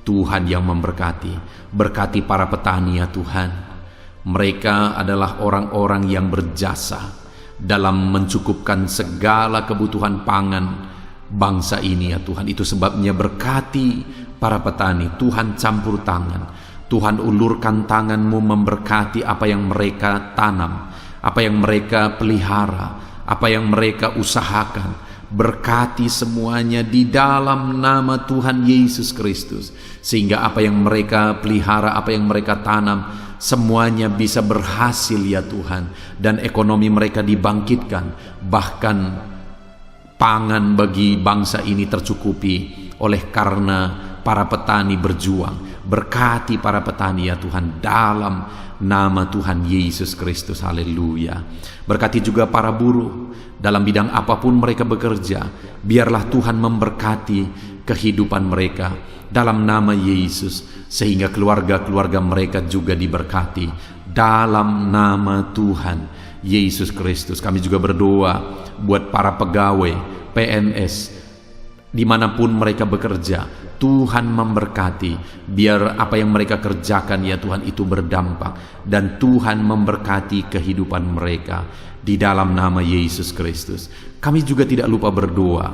Tuhan yang memberkati, berkati para petani ya Tuhan. Mereka adalah orang-orang yang berjasa dalam mencukupkan segala kebutuhan pangan bangsa ini ya Tuhan. Itu sebabnya berkati para petani. Tuhan campur tangan, Tuhan ulurkan tangan-Mu memberkati apa yang mereka tanam, apa yang mereka pelihara, apa yang mereka usahakan. Berkati semuanya di dalam nama Tuhan Yesus Kristus sehingga apa yang mereka pelihara, apa yang mereka tanam, semuanya bisa berhasil ya Tuhan, dan ekonomi mereka dibangkitkan. Bahkan pangan bagi bangsa ini tercukupi oleh karena para petani berjuang. Berkati para petani ya Tuhan dalam nama Tuhan Yesus Kristus. Haleluya. Berkati juga para buruh dalam bidang apapun mereka bekerja. Biarlah Tuhan memberkati kehidupan mereka dalam nama Yesus sehingga keluarga-keluarga mereka juga diberkati dalam nama Tuhan Yesus Kristus. Kami juga berdoa buat para pegawai PNS dimanapun mereka bekerja. Tuhan memberkati, biar apa yang mereka kerjakan ya Tuhan itu berdampak, dan Tuhan memberkati kehidupan mereka di dalam nama Yesus Kristus. Kami juga tidak lupa berdoa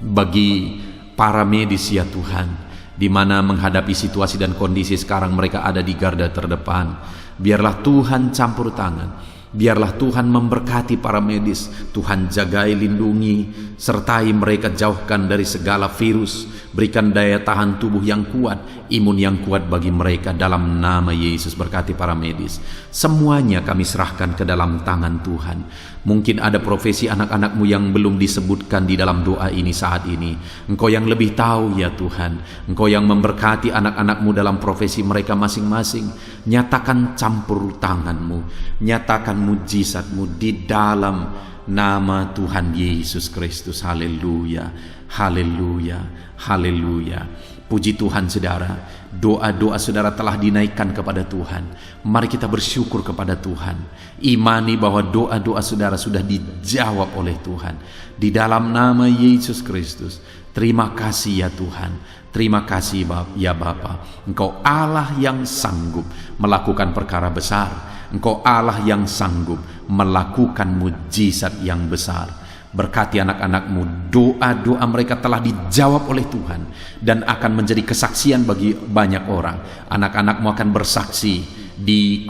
bagi para medis ya Tuhan, di mana menghadapi situasi dan kondisi sekarang mereka ada di garda terdepan. Biarlah Tuhan campur tangan, biarlah Tuhan memberkati para medis. Tuhan jagai, lindungi, sertai mereka, jauhkan dari segala virus. Berikan daya tahan tubuh yang kuat, imun yang kuat bagi mereka dalam nama Yesus. Berkati para medis. Semuanya kami serahkan ke dalam tangan Tuhan. Mungkin ada profesi anak-anakmu yang belum disebutkan di dalam doa ini saat ini. Engkau yang lebih tahu ya Tuhan. Engkau yang memberkati anak-anakmu dalam profesi mereka masing-masing. Nyatakan campur tangan-Mu, nyatakan mujizat-Mu di dalam nama Tuhan Yesus Kristus. Haleluya, haleluya, haleluya. Puji Tuhan saudara, doa-doa saudara telah dinaikkan kepada Tuhan. Mari kita bersyukur kepada Tuhan. Imani bahwa doa-doa saudara sudah dijawab oleh Tuhan. Di dalam nama Yesus Kristus, terima kasih ya Tuhan. Terima kasih ya Bapa. Engkau Allah yang sanggup melakukan perkara besar. Engkau Allah yang sanggup melakukan mujizat yang besar. Berkati anak-anakmu, doa-doa mereka telah dijawab oleh Tuhan dan akan menjadi kesaksian bagi banyak orang. Anak-anakmu akan bersaksi di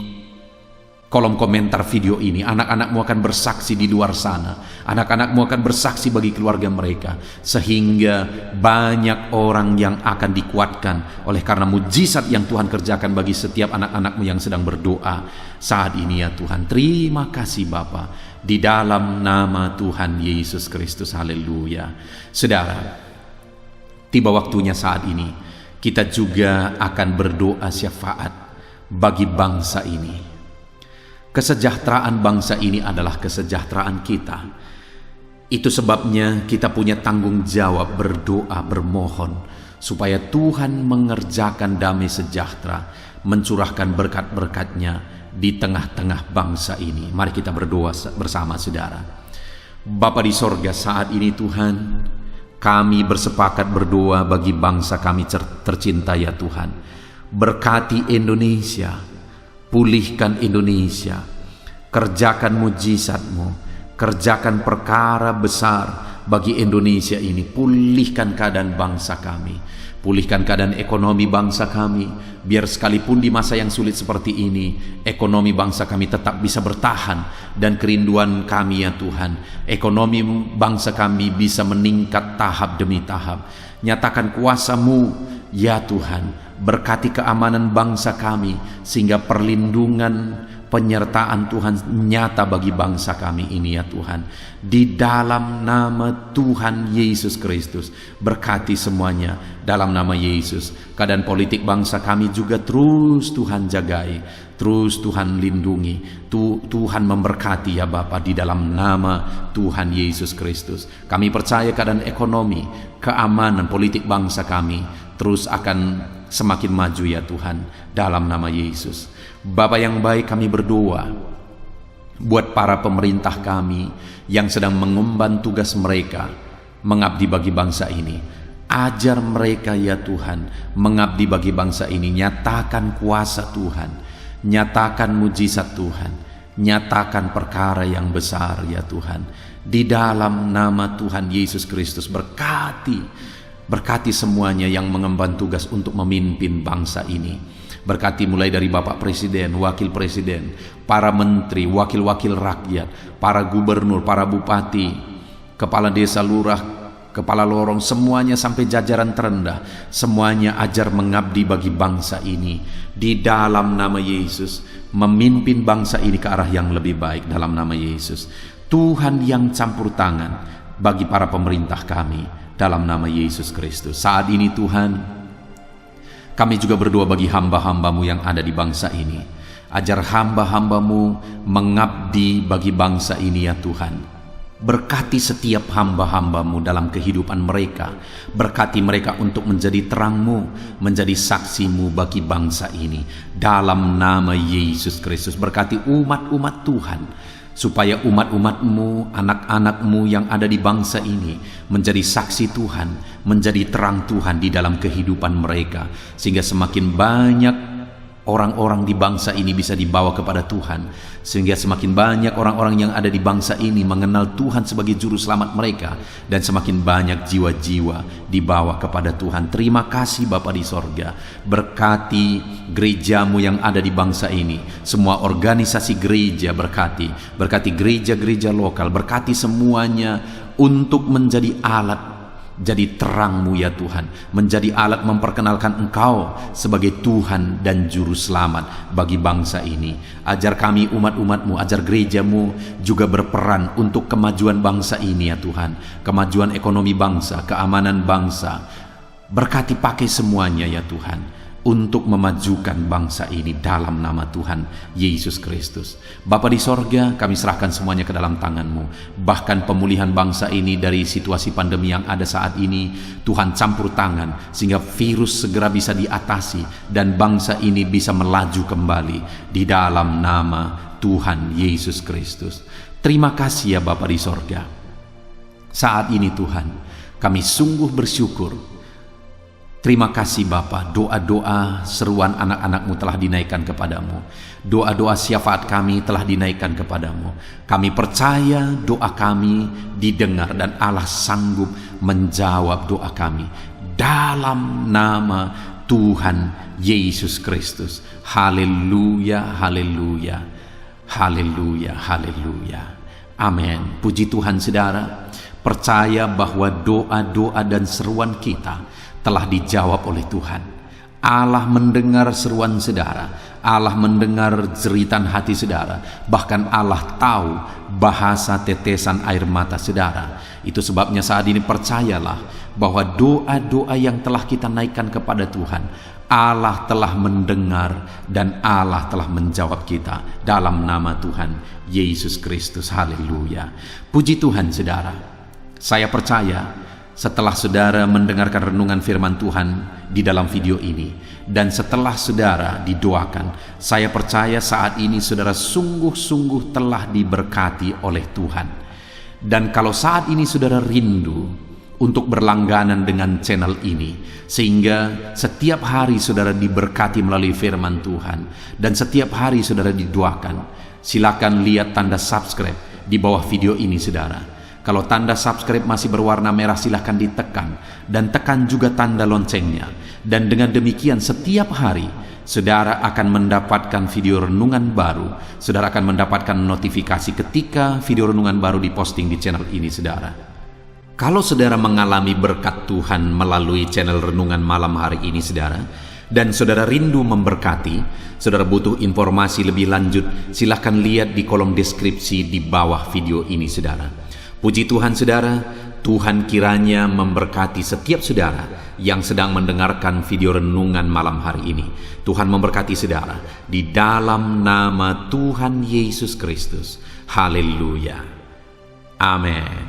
kolom komentar video ini. Anak-anakmu akan bersaksi di luar sana. Anak-anakmu akan bersaksi bagi keluarga mereka, sehingga banyak orang yang akan dikuatkan oleh karena mujizat yang Tuhan kerjakan bagi setiap anak-anakmu yang sedang berdoa saat ini ya Tuhan. Terima kasih Bapa, di dalam nama Tuhan Yesus Kristus. Haleluya. Saudara, tiba waktunya saat ini kita juga akan berdoa syafaat bagi bangsa ini. Kesejahteraan bangsa ini adalah kesejahteraan kita. Itu sebabnya kita punya tanggung jawab berdoa, bermohon supaya Tuhan mengerjakan damai sejahtera, mencurahkan berkat-berkat-Nya di tengah-tengah bangsa ini. Mari kita berdoa bersama saudara. Bapa di sorga, saat ini Tuhan, kami bersepakat berdoa bagi bangsa kami tercinta ya Tuhan. Berkati Indonesia, pulihkan Indonesia, kerjakan mujizat-Mu, kerjakan perkara besar bagi Indonesia ini. Pulihkan keadaan bangsa kami, pulihkan keadaan ekonomi bangsa kami, biar sekalipun di masa yang sulit seperti ini, ekonomi bangsa kami tetap bisa bertahan. Dan kerinduan kami ya Tuhan, ekonomi bangsa kami bisa meningkat tahap demi tahap. Nyatakan kuasa-Mu ya Tuhan, berkati keamanan bangsa kami, sehingga perlindungan, penyertaan Tuhan nyata bagi bangsa kami ini ya Tuhan. Di dalam nama Tuhan Yesus Kristus, berkati semuanya dalam nama Yesus. Keadaan politik bangsa kami juga terus Tuhan jagai, terus Tuhan lindungi, Tuhan memberkati ya Bapa, di dalam nama Tuhan Yesus Kristus. Kami percaya keadaan ekonomi, keamanan politik bangsa kami terus akan semakin maju ya Tuhan, dalam nama Yesus. Bapa yang baik, kami berdoa buat para pemerintah kami yang sedang mengemban tugas mereka mengabdi bagi bangsa ini. Ajar mereka ya Tuhan mengabdi bagi bangsa ini. Nyatakan kuasa Tuhan, nyatakan mujizat Tuhan, nyatakan perkara yang besar ya Tuhan. Di dalam nama Tuhan Yesus Kristus, berkati semuanya yang mengemban tugas untuk memimpin bangsa ini. Berkati mulai dari Bapak Presiden, Wakil Presiden, para menteri, wakil-wakil rakyat, para gubernur, para bupati, kepala desa, lurah, kepala lorong, semuanya sampai jajaran terendah. Semuanya ajar mengabdi bagi bangsa ini. Di dalam nama Yesus, memimpin bangsa ini ke arah yang lebih baik dalam nama Yesus. Tuhan yang campur tangan bagi para pemerintah kami dalam nama Yesus Kristus. Saat ini Tuhan, kami juga berdoa bagi hamba-hamba-Mu yang ada di bangsa ini. Ajar hamba-hamba-Mu mengabdi bagi bangsa ini ya Tuhan. Berkati setiap hamba-hamba-Mu dalam kehidupan mereka. Berkati mereka untuk menjadi terang-Mu, menjadi saksi-Mu bagi bangsa ini. Dalam nama Yesus Kristus, berkati umat-umat Tuhan, supaya umat-umat-Mu, anak-anak-Mu yang ada di bangsa ini menjadi saksi Tuhan, menjadi terang Tuhan di dalam kehidupan mereka, sehingga semakin banyak orang-orang di bangsa ini bisa dibawa kepada Tuhan, sehingga semakin banyak orang-orang yang ada di bangsa ini mengenal Tuhan sebagai juru selamat mereka, dan semakin banyak jiwa-jiwa dibawa kepada Tuhan. Terima kasih Bapa di sorga. Berkati gereja-Mu yang ada di bangsa ini, semua organisasi gereja berkati gereja-gereja lokal, berkati semuanya untuk menjadi alat, jadi terang-Mu ya Tuhan, menjadi alat memperkenalkan Engkau sebagai Tuhan dan Juru Selamat bagi bangsa ini. Ajar kami umat-umat-Mu, ajar gereja-Mu juga berperan untuk kemajuan bangsa ini ya Tuhan, kemajuan ekonomi bangsa, keamanan bangsa. Berkati pakai semuanya ya Tuhan, untuk memajukan bangsa ini dalam nama Tuhan Yesus Kristus. Bapa di sorga, kami serahkan semuanya ke dalam tangan-Mu. Bahkan pemulihan bangsa ini dari situasi pandemi yang ada saat ini, Tuhan campur tangan sehingga virus segera bisa diatasi dan bangsa ini bisa melaju kembali di dalam nama Tuhan Yesus Kristus. Terima kasih ya Bapa di sorga. Saat ini Tuhan, kami sungguh bersyukur. Terima kasih Bapa, doa-doa seruan anak-anak-Mu telah dinaikkan kepadamu. Doa-doa syafaat kami telah dinaikkan kepadamu. Kami percaya doa kami didengar dan Allah sanggup menjawab doa kami. Dalam nama Tuhan Yesus Kristus. Haleluya, haleluya, haleluya, haleluya. Amin. Puji Tuhan saudara. Percaya bahwa doa-doa dan seruan kita telah dijawab oleh Tuhan. Allah mendengar seruan saudara, Allah mendengar jeritan hati saudara, bahkan Allah tahu bahasa tetesan air mata saudara. Itu sebabnya saat ini percayalah bahwa doa-doa yang telah kita naikkan kepada Tuhan, Allah telah mendengar dan Allah telah menjawab kita dalam nama Tuhan Yesus Kristus. Haleluya. Puji Tuhan saudara. Saya percaya setelah saudara mendengarkan renungan firman Tuhan di dalam video ini, dan setelah saudara didoakan, saya percaya saat ini saudara sungguh-sungguh telah diberkati oleh Tuhan. Dan kalau saat ini saudara rindu untuk berlangganan dengan channel ini, sehingga setiap hari saudara diberkati melalui firman Tuhan, dan setiap hari saudara didoakan, silakan lihat tanda subscribe di bawah video ini saudara. Kalau tanda subscribe masih berwarna merah, silahkan ditekan dan tekan juga tanda loncengnya. Dan dengan demikian setiap hari saudara akan mendapatkan video renungan baru. Saudara akan mendapatkan notifikasi ketika video renungan baru diposting di channel ini saudara. Kalau saudara mengalami berkat Tuhan melalui channel renungan malam hari ini saudara, dan saudara rindu memberkati, saudara butuh informasi lebih lanjut, silahkan lihat di kolom deskripsi di bawah video ini saudara. Puji Tuhan saudara, Tuhan kiranya memberkati setiap saudara yang sedang mendengarkan video renungan malam hari ini. Tuhan memberkati saudara di dalam nama Tuhan Yesus Kristus. Haleluya. Amin.